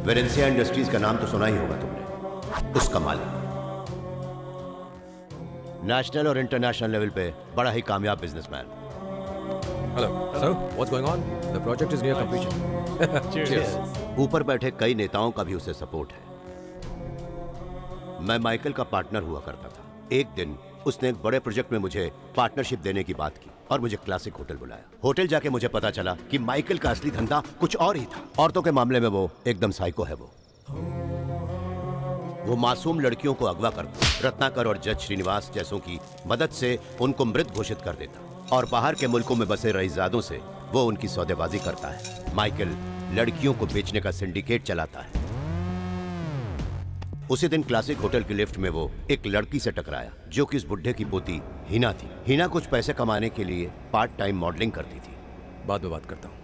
वेरेंसिया इंडस्ट्रीज का नाम तो सुना ही होगा तुमने, उसका मालिक। नेशनल और इंटरनेशनल लेवल पे बड़ा ही कामयाब businessman. Hello sir, what's going on? The project is near completion. Cheers. ऊपर बैठे कई नेताओं का भी उसे सपोर्ट है। मैं माइकल का पार्टनर हुआ करता था। एक दिन उसने एक बड़े प्रोजेक्ट में मुझे पार्टनरशिप देने की बात की और मुझे क्लासिक होटल बुलाया। होटल जाके मुझे पता चला कि माइकल का असली धंधा कुछ और ही था। औरतों के मामले में वो एकदम साइको है। वो मासूम लड़कियों को अगवा करता, रत्नाकर और जज श्रीनिवास जैसों की मदद से उनको मृत घोषित कर देता और बाहर के मुल्कों में बसे रईसजादों से वो उनकी सौदेबाजी करता है। माइकल लड़कियों को बेचने का सिंडिकेट चलाता है। उसी दिन क्लासिक होटल की लिफ्ट में वो एक लड़की से टकराया जो कि उस बुढ़े की पोती हिना थी। हिना कुछ पैसे कमाने के लिए पार्ट टाइम मॉडलिंग करती थी। बाद में बात करता हूँ।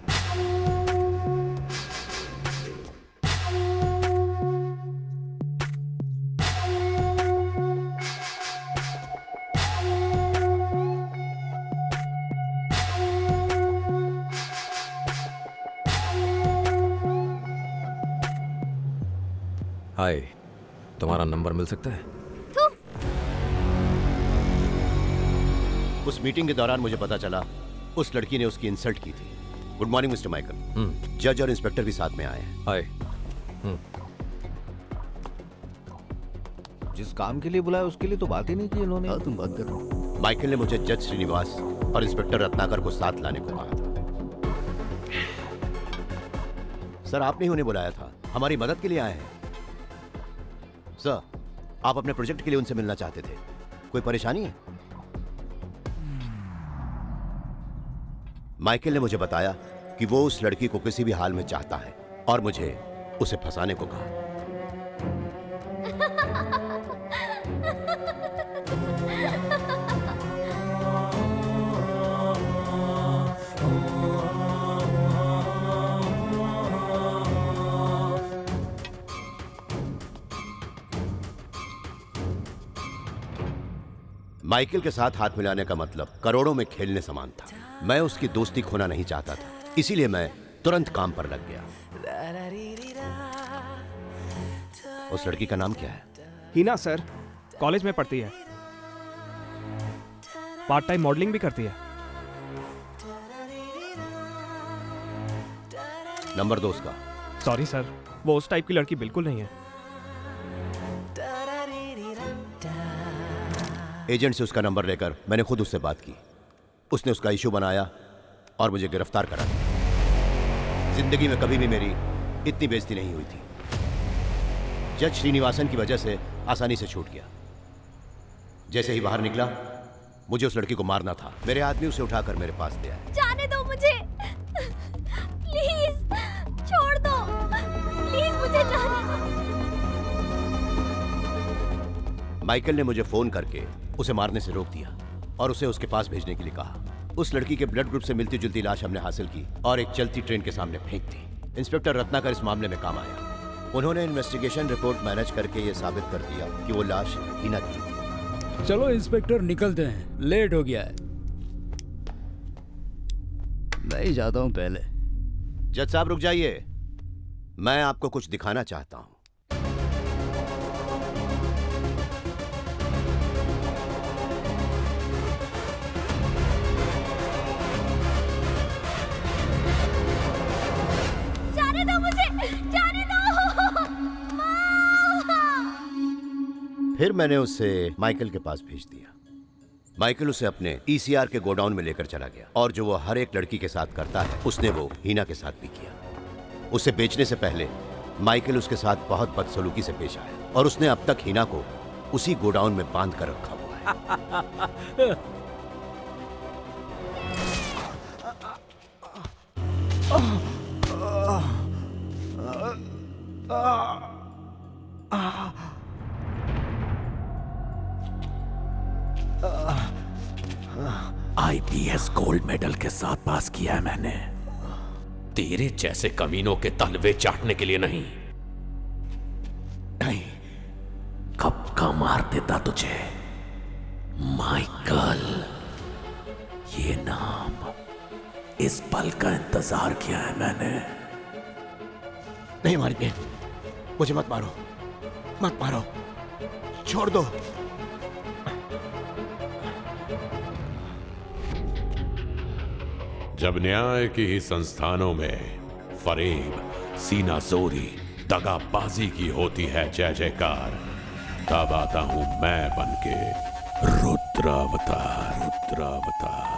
हाय, तुम्हारा नंबर मिल सकता है? उस मीटिंग के दौरान मुझे पता चला उस लड़की ने उसकी इंसल्ट की थी। Good morning mister Michael. जज और इंस्पेक्टर भी साथ में आए हैं। हाय। जिस काम के लिए बुलाया उसके लिए तो बात ही नहीं की इन्होंने। हाँ, तुम बात करो। माइकल ने मुझे जज श्रीनिवास और इंस्पेक्टर रत्नाकर को साथ लाने को कहा था। सर, आपने ही उन्हें बुलाया था, हमारी मदद के लिए आए हैं। सर, आप अपने प्रोजेक्ट के लिए उनसे मिलना चाहते थे, कोई परेशानी है? माइकल ने मुझे बताया कि वो उस लड़की को किसी भी हाल में चाहता है और मुझे उसे फंसाने को कहा। माइकल के साथ हाथ मिलाने का मतलब करोड़ों में खेलने समान था। मैं उसकी दोस्ती खोना नहीं चाहता था, इसीलिए मैं तुरंत काम पर लग गया। उस लड़की का नाम क्या है? हिना सर, कॉलेज में पढ़ती है, पार्ट टाइम मॉडलिंग भी करती है। नंबर दो उसका। सॉरी सर, वो उस टाइप की लड़की बिल्कुल नहीं है। एजेंट से उसका नंबर लेकर मैंने खुद उससे बात की। उसने उसका इशू बनाया और मुझे गिरफ्तार करा दिया। जिंदगी में कभी भी मेरी इतनी बेइज्जती नहीं हुई थी। जज श्रीनिवासन की वजह से आसानी से छूट गया। जैसे ही बाहर निकला, मुझे उस लड़की को मारना था। मेरे आदमी उसे उठाकर मेरे पास ले आए। जाने दो मुझे, प्लीज छोड़ दो, प्लीज मुझे जाने दो। माइकल ने मुझे फोन करके उसे मारने से रोक दिया और उसे उसके पास भेजने के लिए कहा। उस लड़की के ब्लड ग्रुप से मिलती जुलती लाश हमने हासिल की और एक चलती ट्रेन के सामने फेंक दी। इंस्पेक्टर रत्नाकर इस मामले में काम आया। उन्होंने इन्वेस्टिगेशन रिपोर्ट मैनेज करके ये साबित कर दिया कि वो लाश हिना की थी। चलो इंस्पेक्टर निकलते हैं, लेट हो गया है। मैं ही जाता हूं पहले। जज साहब रुक जाइए, मैं आपको कुछ दिखाना चाहता हूं। जाने दो मुझे, जाने दो। फिर मैंने उसे माइकल के पास भेज दिया। माइकल उसे अपने ईसीआर के गोडाउन में लेकर चला गया और जो वो हर एक लड़की के साथ करता है, उसने वो हिना के साथ भी किया। उसे बेचने से पहले माइकल उसके साथ बहुत बदसलूकी से पेश आया और उसने अब तक हिना को उसी गोडाउन में बांध कर रखा हुआ है। आईपीएस गोल्ड मेडल के साथ पास किया है मैंने। तेरे जैसे कमीनों के तलवे चाटने के लिए नहीं। नहीं, कब का मार देता तुझे माइकल। ये नाम, इस पल का इंतजार किया है मैंने। नहीं मारिए, मुझे मत मारो, मत मारो, छोड़ दो। जब न्याय की ही संस्थानों में फरेब, सीनाजोरी, दगाबाजी की होती है जय जयकार, तब आता हूं मैं बनके रुद्रावतार। रुद्रावतार।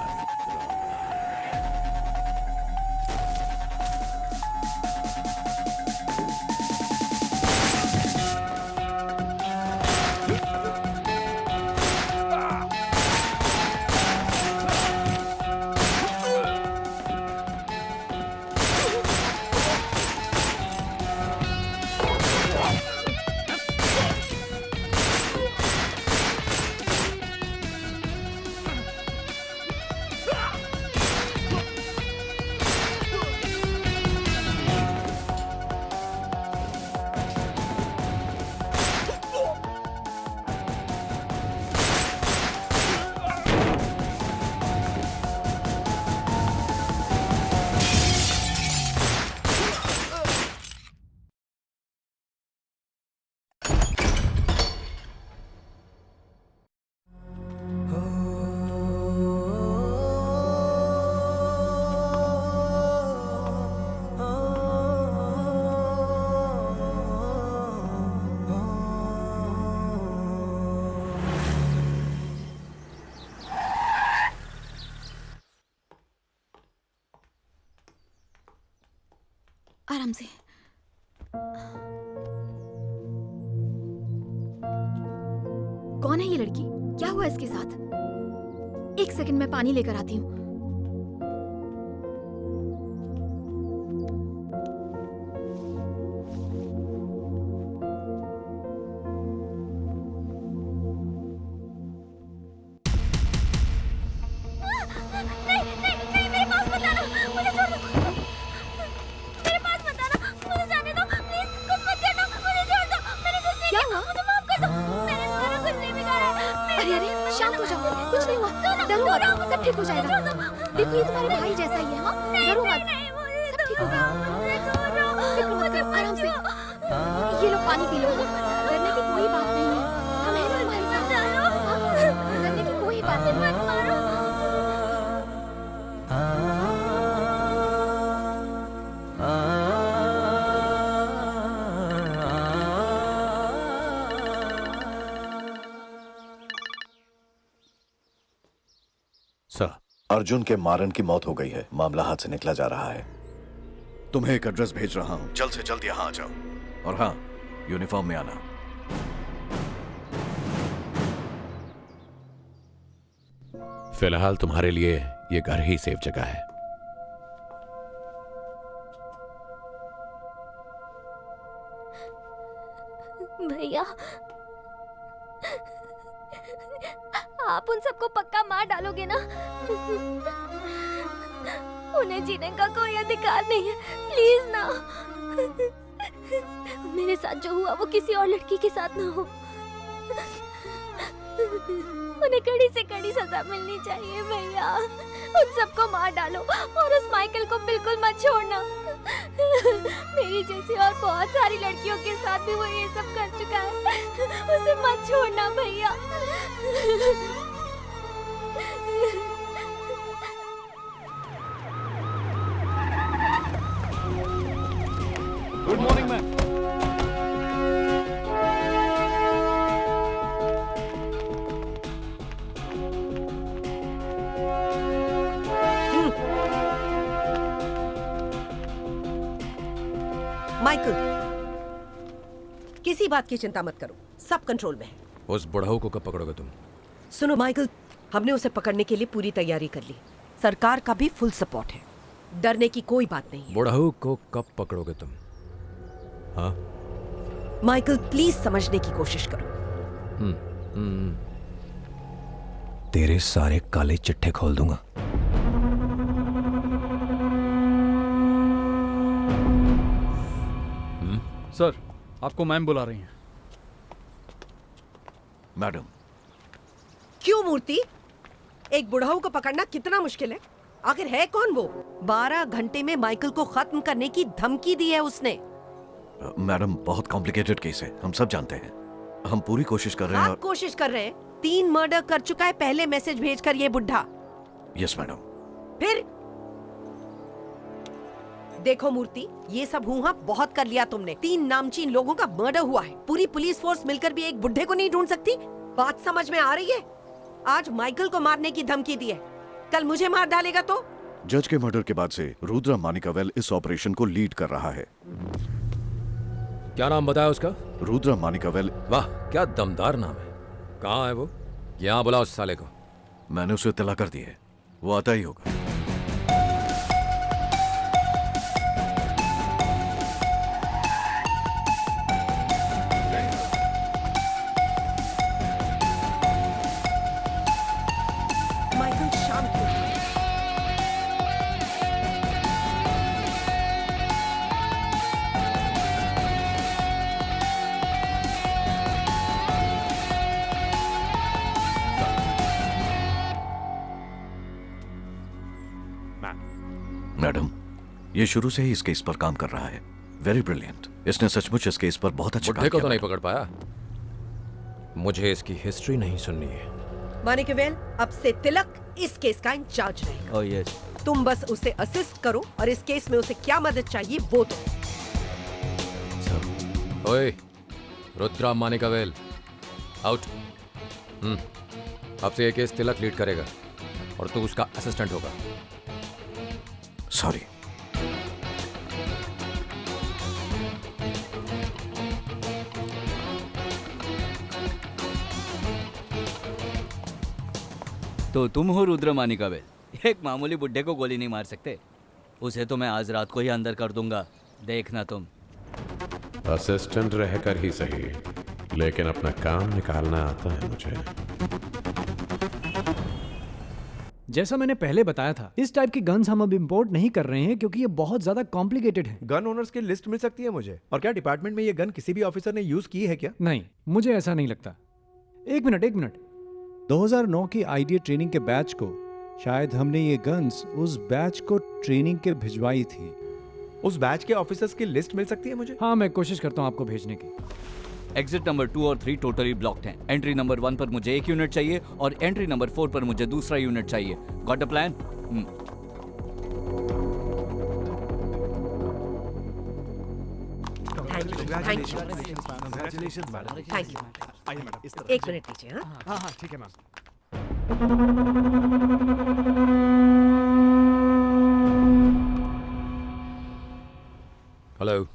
आराम से। कौन है ये लड़की? क्या हुआ इसके साथ? एक सेकंड में पानी लेकर आती हूँ। अरे अरे शांत हो जाओ। हो जाएगा। देखो ये तुम्हारे भाई जैसा ही है। हाँ, डरो मत, सब ठीक होगा। फिक्र मत करो, आराम से। ये लो पानी पी लो। डरने की कोई बात नहीं है, हम हैं ना तुम्हारे साथ। हाँ, डरने की कोई बात नहीं। सर, अर्जुन के मारन की मौत हो गई है। मामला हाथ से निकला जा रहा है। तुम्हें एक एड्रेस भेज रहा हूं, जल्द से जल्द यहां आ जाओ। और हाँ, यूनिफॉर्म में आना। फिलहाल तुम्हारे लिए ये घर ही सेफ जगह है। भैया, आप उन सबको पक्का मार डालोगे ना? उन्हें जीने का कोई अधिकार नहीं है, प्लीज ना। मेरे साथ जो हुआ वो किसी और लड़की के साथ ना हो। उन्हें कड़ी से कड़ी सजा मिलनी चाहिए भैया। उन सबको मार डालो और उस माइकल को बिल्कुल मत छोड़ना। मेरी जैसी और बहुत सारी लड़कियों के साथ भी वो ये सब कर चुका है। उसे मत छोड़ना भैया। Good morning ma'am. माइकल, किसी बात की चिंता मत करो, सब कंट्रोल में है। उस बुढ़ाऊ को कब पकड़ोगे तुम? सुनो माइकल, हमने उसे पकड़ने के लिए पूरी तैयारी कर ली। सरकार का भी फुल सपोर्ट है, डरने की कोई बात नहीं है। बुढ़ाऊ को कब पकड़ोगे तुम? हाँ? माइकल, प्लीज समझने की कोशिश करो। तेरे सारे काले चिट्ठे खोल दूंगा। सर, आपको मैम बुला रही हैं। मैडम। क्यों मूर्ति? एक बुढ़ाऊ को पकड़ना कितना मुश्किल है? आखिर है कौन वो? 12 घंटे में माइकल को खत्म करने की धमकी दी है उसने। मैडम, बहुत कॉम्प्लिकेटेड केस है, हम सब जानते हैं। हम पूरी कोशिश कर रहे हैं। आप कोशिश कर रहे हैं? 3 मर्डर कर चुका है पहले मैसेज भेजकर ये बुढ़ा। Yes madam. फिर देखो मूर्ति, ये सब हुआ बहुत कर लिया तुमने। 3 नामचीन लोगों का मर्डर हुआ है। पूरी पुलिस फोर्स मिलकर भी एक बुढ़े को नहीं ढूंढ सकती। बात समझ में आ रही है? आज माइकल को मारने की धमकी दी है, कल मुझे मार डालेगा तो? जज के मर्डर के बाद से रुद्रा मानिकावेल इस ऑपरेशन को लीड कर रहा है। क्या नाम बताया उसका? रुद्रा मानिकावेल। वाह, क्या दमदार नाम है। कहाँ है वो? यहाँ बुलाओ उस साले को। मैंने उसे इत्तला कर दी है, वो आता ही होगा। मैडम, ये शुरू से ही इस केस पर काम कर रहा है। Very brilliant. इसने सचमुच इस केस पर बहुत अच्छा काम बुढ़े को किया। तो नहीं पकड़ पाया। मुझे इसकी हिस्ट्री नहीं सुननी है। मानिकवेल, अब से तिलक इस केस का इंचार्ज रहेगा। Oh yes. तुम बस उसे असिस्ट करो और इस केस में उसे क्या मदद चाहिए वो दो। ओए, रुद्रा मानिकावेल, आउट। अब से ये केस तिलक लीड करेगा और तू उसका असिस्टेंट होगा। सॉरी। तो तुम हो रुद्र मानिकावेल? एक मामूली बुड्ढे को गोली नहीं मार सकते। उसे तो मैं आज रात को ही अंदर कर दूंगा, देखना तुम। असिस्टेंट रहकर ही सही, लेकिन अपना काम निकालना आता है मुझे। जैसा मैंने पहले बताया था, इस टाइप की गन्स हम अब इंपोर्ट नहीं कर रहे हैं क्योंकि ये बहुत ज्यादा कॉम्प्लिकेटेड है। गन ओनर्स की लिस्ट मिल सकती है मुझे? और क्या डिपार्टमेंट में ये गन किसी भी ऑफिसर ने यूज की है क्या? नहीं, मुझे ऐसा नहीं लगता। एक मिनट। 2009 की आईडीए ट्रेनिंग के बैच को शायद हमने ये गन्स उस बैच को ट्रेनिंग के भिजवाई थी। उस बैच के ऑफिसर्स की लिस्ट मिल सकती है मुझे? हाँ, मैं कोशिश करता हूँ आपको भेजने की। एग्जिट नंबर 2 और 3 टोटली ब्लॉक्ड हैं। एंट्री नंबर 1 पर मुझे 1 यूनिट चाहिए और एंट्री नंबर 4 पर मुझे दूसरा यूनिट चाहिए। Got a plan? एक मिनट लीजिए। हाँ हाँ ठीक है ma'am. Hello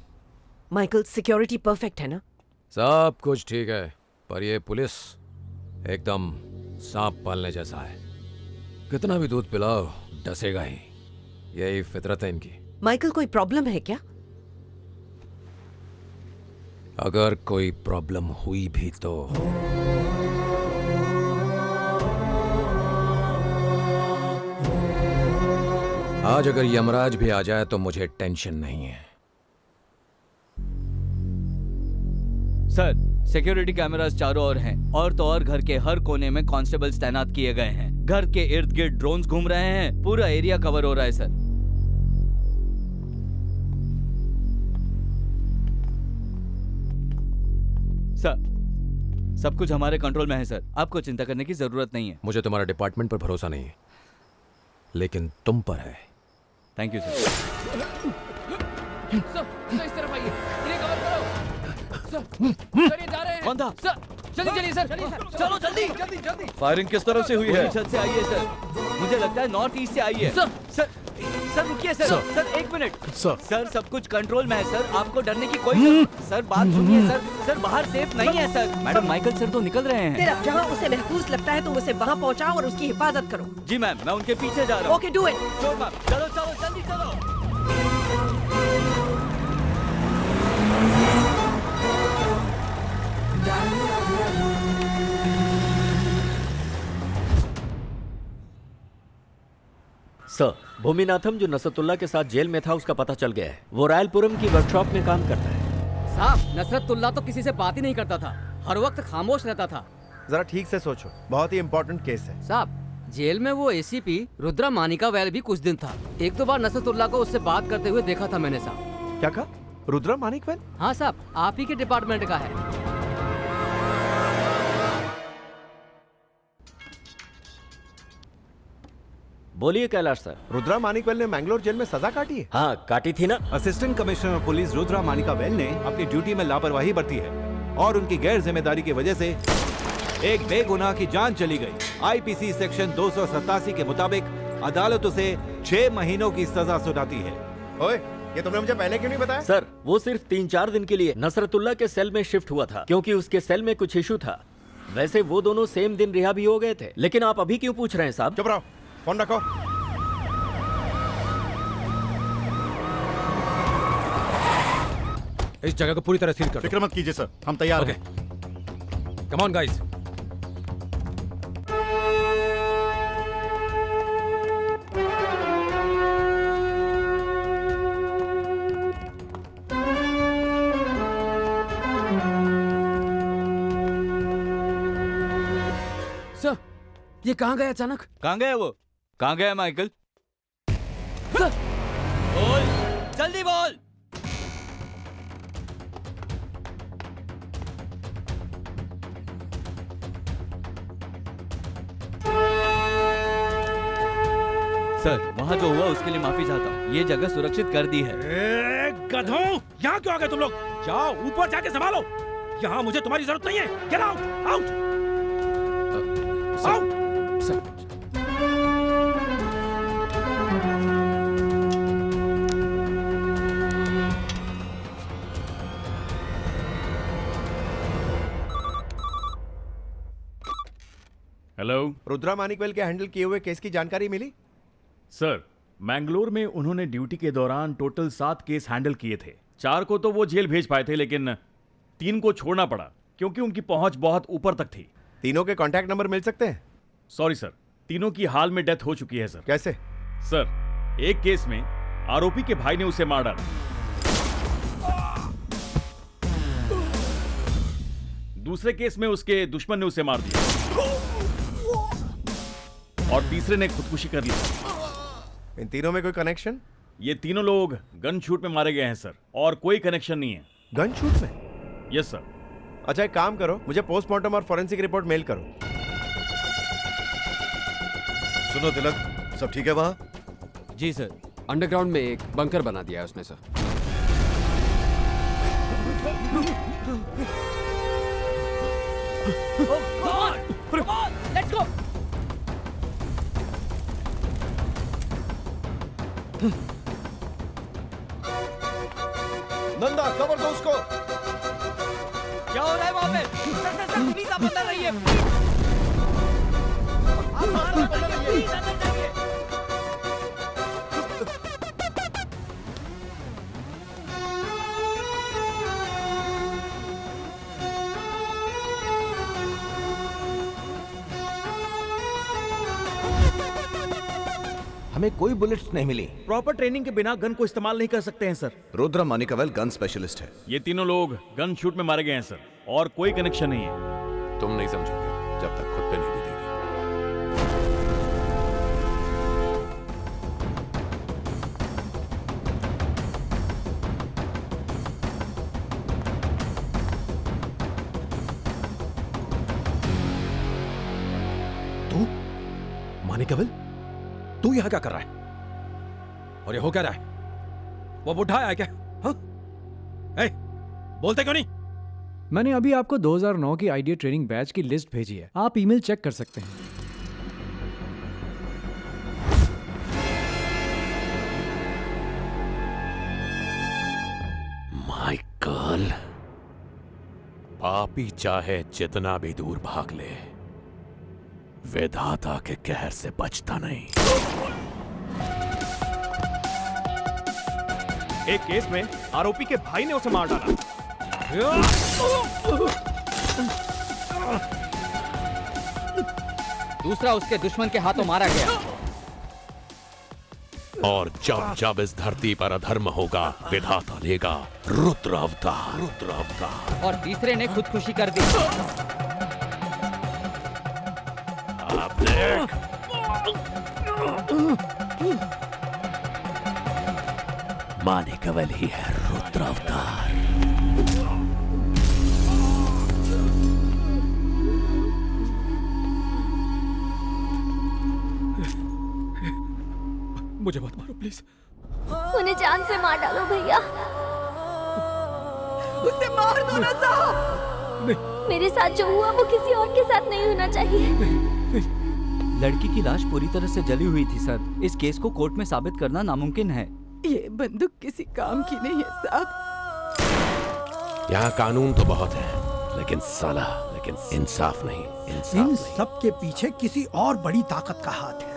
Michael, security perfect है ना? सब कुछ ठीक है, पर ये पुलिस एकदम सांप पालने जैसा है। कितना भी दूध पिलाओ डसेगा ही, यही फितरत है इनकी। माइकल, कोई प्रॉब्लम है क्या? अगर कोई प्रॉब्लम हुई भी तो आज अगर यमराज भी आ जाए तो मुझे टेंशन नहीं है। सर, सिक्योरिटी कैमरास चारों ओर हैं और तो और घर के हर कोने में कांस्टेबल्स तैनात किए गए हैं। घर के इर्द गिर्द ड्रोन्स घूम रहे हैं। पूरा एरिया कवर हो रहा है सर। सर, सब कुछ हमारे कंट्रोल में है सर। आपको चिंता करने की जरूरत नहीं है। मुझे तुम्हारा डिपार्टमेंट पर भरोसा नहीं है, लेकिन तुम पर है। Thank you sir. सर इस तरफ आइए, इन्हें कवर करो। सर ये जा रहे हैं। कौन था? सर चलिए सर, चलो जल्दी जल्दी। फायरिंग किस तरफ से हुई है? छत से आई है सर। मुझे लगता है नॉर्थ ईस्ट से आई है। सर रुकिए सर। Sir 1 minute. सर सब कुछ कंट्रोल में है सर, आपको डरने की कोई जरूरत। सर बात सुनिए सर। सर बाहर सेफ नहीं है सर। मैडम, माइकल सर तो निकल रहे हैं। तेरा जहाँ उसे महफूज लगता है तुम उसे वहाँ पहुँचाओ और उसकी हिफाजत करो। जी मैम, मैं उनके पीछे जा रहा हूँ। Okay, do it. चलो जल्दी चलो। सर, भूमिनाथम जो नसरतुल्ला के साथ जेल में था उसका पता चल गया है। वो रायलपुरम की वर्कशॉप में काम करता है। साहब, नसरतुल्ला तो किसी से बात ही नहीं करता था, हर वक्त खामोश रहता था। जरा ठीक से सोचो, बहुत ही इंपॉर्टेंट केस है। साहब, जेल में वो एसीपी रुद्रा मानिका वैल भी कुछ दिन था। 1-2 बार नसरतुल्ला को उससे बात करते हुए देखा था मैंने साहब। क्या कहा? रुद्रा मानिकवेल? हाँ साहब, आप ही के डिपार्टमेंट का है। बोलिए कैलाश सर। रुद्रा मानिकवेल ने मैंगलोर जेल में सजा काटी है? हाँ, काटी थी ना। Assistant commissioner of police Rudra Manikavel ने अपनी ड्यूटी में लापरवाही बरती है और उनकी गैर जिम्मेदारी की वजह से एक बेगुनाह की जान चली गई। आईपीसी सेक्शन 287 के मुताबिक अदालत उसे 6 महीनों की सजा सुनाती है। ओए, ये तुमने मुझे पहले क्यों नहीं बताया? सर, वो सिर्फ 3-4 दिन के लिए नसरतुल्ला के सेल में शिफ्ट हुआ था, क्योंकि उसके सेल में कुछ इशू था। वैसे वो दोनों सेम दिन रिहा भी हो गए थे। लेकिन आप अभी क्यों पूछ रहे हैं साहब? चुप रहो, फोन रखो। इस जगह को पूरी तरह सील कर। फिक्र मत कीजिए सर, हम तैयार हैं। Come on guys. सर, ये कहाँ गया अचानक? कहाँ गया वो? कहाँ गया माइकल? बोल, जल्दी बोल। सर, वहाँ जो हुआ उसके लिए माफी चाहता हूँ। ये जगह सुरक्षित कर दी है। गधों, यहाँ क्यों आ गए तुम लोग? जाओ ऊपर जाके संभालो। यहाँ मुझे तुम्हारी जरूरत नहीं है। Get out, out, out. Hello, Rudra Manikavel के हैंडल किए हुए केस की जानकारी मिली? सर, मैंगलोर में उन्होंने ड्यूटी के दौरान टोटल 7 केस हैंडल किए थे। 4 को तो वो जेल भेज पाए थे, लेकिन 3 को छोड़ना पड़ा क्योंकि उनकी पहुंच बहुत ऊपर तक थी। तीनों के कॉन्टैक्ट नंबर मिल सकते हैं? सॉरी सर, तीनों की हाल में डेथ हो चुकी है सर। कैसे? सर, एक केस में आरोपी के भाई ने उसे मार डाला। दूसरे केस में उसके दुश्मन ने उसे मार दिया। और तीसरे ने खुदकुशी कर ली। इन तीनों में कोई कनेक्शन? ये तीनों लोग गन शूट में मारे गए हैं सर, और कोई कनेक्शन नहीं है। गन शूट में? Yes sir. अच्छा एक काम करो, मुझे पोस्टमार्टम और फॉरेंसिक रिपोर्ट मेल करो। सुनो तिलक, सब ठीक है वहां? जी सर। अंडरग्राउंड में एक बंकर बना दिया है उसने sir. Let's go. Nanda cover दो उसको। क्या हो रहा है वहां पे? सर प्लीज आप अंदर रहिए। हमें कोई बुलेट्स नहीं मिली। प्रॉपर ट्रेनिंग के बिना गन को इस्तेमाल नहीं कर सकते हैं सर। रुद्रा मानिकावेल गन स्पेशलिस्ट है। ये तीनों लोग गन शूट में मारे गए हैं सर, और कोई कनेक्शन नहीं है। तुम नहीं समझोगे जब तक खुद पे नहीं बीतेगी। तू मानिकावेल, तू यहां क्या कर रहा है? और ये हो क्या रहा है? वो बुढ़ा आया क्या? हाँ? ए, बोलते क्यों नहीं? मैंने अभी आपको 2009 की आईडिया ट्रेनिंग बैच की लिस्ट भेजी है, आप ईमेल चेक कर सकते हैं। माइकल, पापी चाहे जितना भी दूर भाग ले, विधाता के कहर से बचता नहीं। एक केस में आरोपी के भाई ने उसे मार डाला। दूसरा उसके दुश्मन के हाथों मारा गया। और जब जब इस धरती पर अधर्म होगा, विधाता लेगा रुद्र अवतार। रुद्र अवतार। और तीसरे ने खुदकुशी कर दी। आप देख, मानिकावेल ही है रुद्र अवतार। मुझे मत मारो प्लीज। उन्हें जान से मार डालो भैया। उसे मार दो ना साहब। मेरे साथ जो हुआ वो किसी और के साथ नहीं होना चाहिए। लड़की की लाश पूरी तरह से जली हुई थी सर। इस केस को कोर्ट में साबित करना नामुमकिन है। ये बंदूक किसी काम की नहीं है साहब। यहाँ कानून तो बहुत है, लेकिन इंसाफ नहीं। इन सब के पीछे किसी और बड़ी ताकत का हाथ है।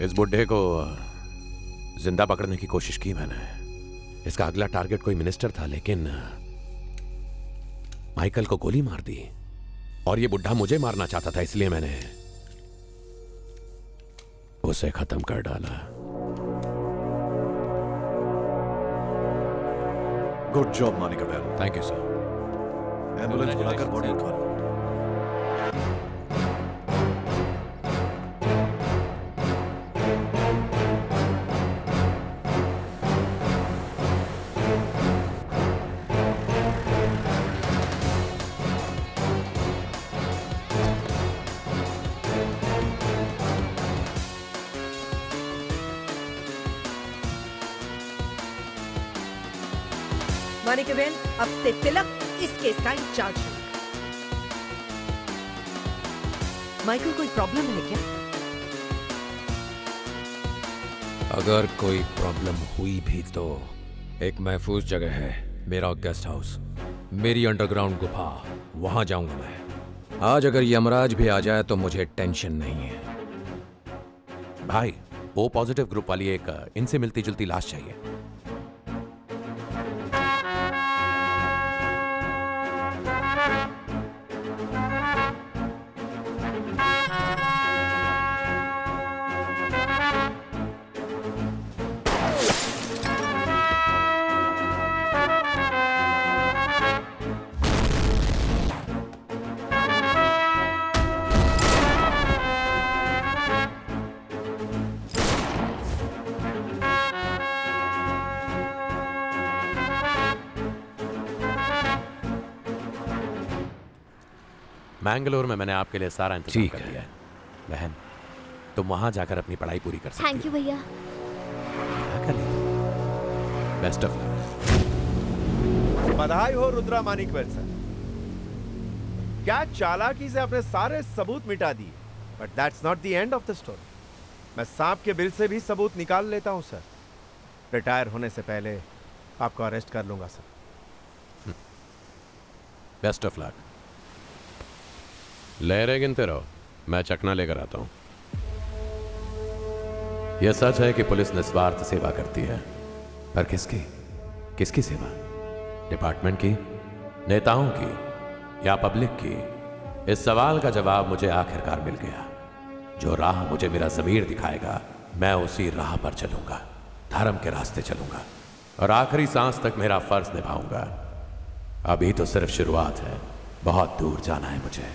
इस बुड्ढे को जिंदा पकड़ने की कोशिश की मैंने। इसका अगला टारगेट कोई मिनिस्टर था, लेकिन माइकल को गोली मार दी। और ये बुड्ढा मुझे मारना चाहता था, इसलिए मैंने उसे खत्म कर डाला। Good job Manikavel. Thank you sir. Ambulance बुलाकर बॉडी उठा। मानिकावेल, अब से तिलक इस केस का इंचार्ज है। माइकल, कोई प्रॉब्लम है क्या? अगर कोई प्रॉब्लम हुई भी तो एक महफूज जगह है, मेरा गेस्ट हाउस, मेरी अंडरग्राउंड गुफा, वहां जाऊंगा मैं। आज अगर यमराज भी आ जाए तो मुझे टेंशन नहीं है। भाई, ओ पॉजिटिव ग्रुप वाली एक इनसे मिलती जुलती लाश चाहिए। मैंगलोर में मैंने आपके लिए सारा इंतजाम कर लिया है। बहन, तुम वहां जाकर अपनी पढ़ाई पूरी कर सकती थैंक यू भैया। Best of luck. बधाई हो रुद्रा मानिकवेल सर। क्या चालाकी से अपने सारे सबूत मिटा दिए, but that's not the end of the story. मैं सांप के बिल से भी सबूत निकाल लेता हूं सर। रिटायर होने से पहले आपको अरेस्ट कर लूंगा सर। Best of luck. लहरें गिनते रहो, मैं चकना लेकर आता हूं। यह सच है कि पुलिस निस्वार्थ सेवा करती है, पर किसकी? किसकी सेवा? डिपार्टमेंट की, नेताओं की, या पब्लिक की? इस सवाल का जवाब मुझे आखिरकार मिल गया। जो राह मुझे मेरा ज़मीर दिखाएगा, मैं उसी राह पर चलूंगा, धर्म के रास्ते चलूंगा और आखिरी सांस तक मेरा फर्ज निभाऊंगा। अभी तो सिर्फ शुरुआत है, बहुत दूर जाना है मुझे।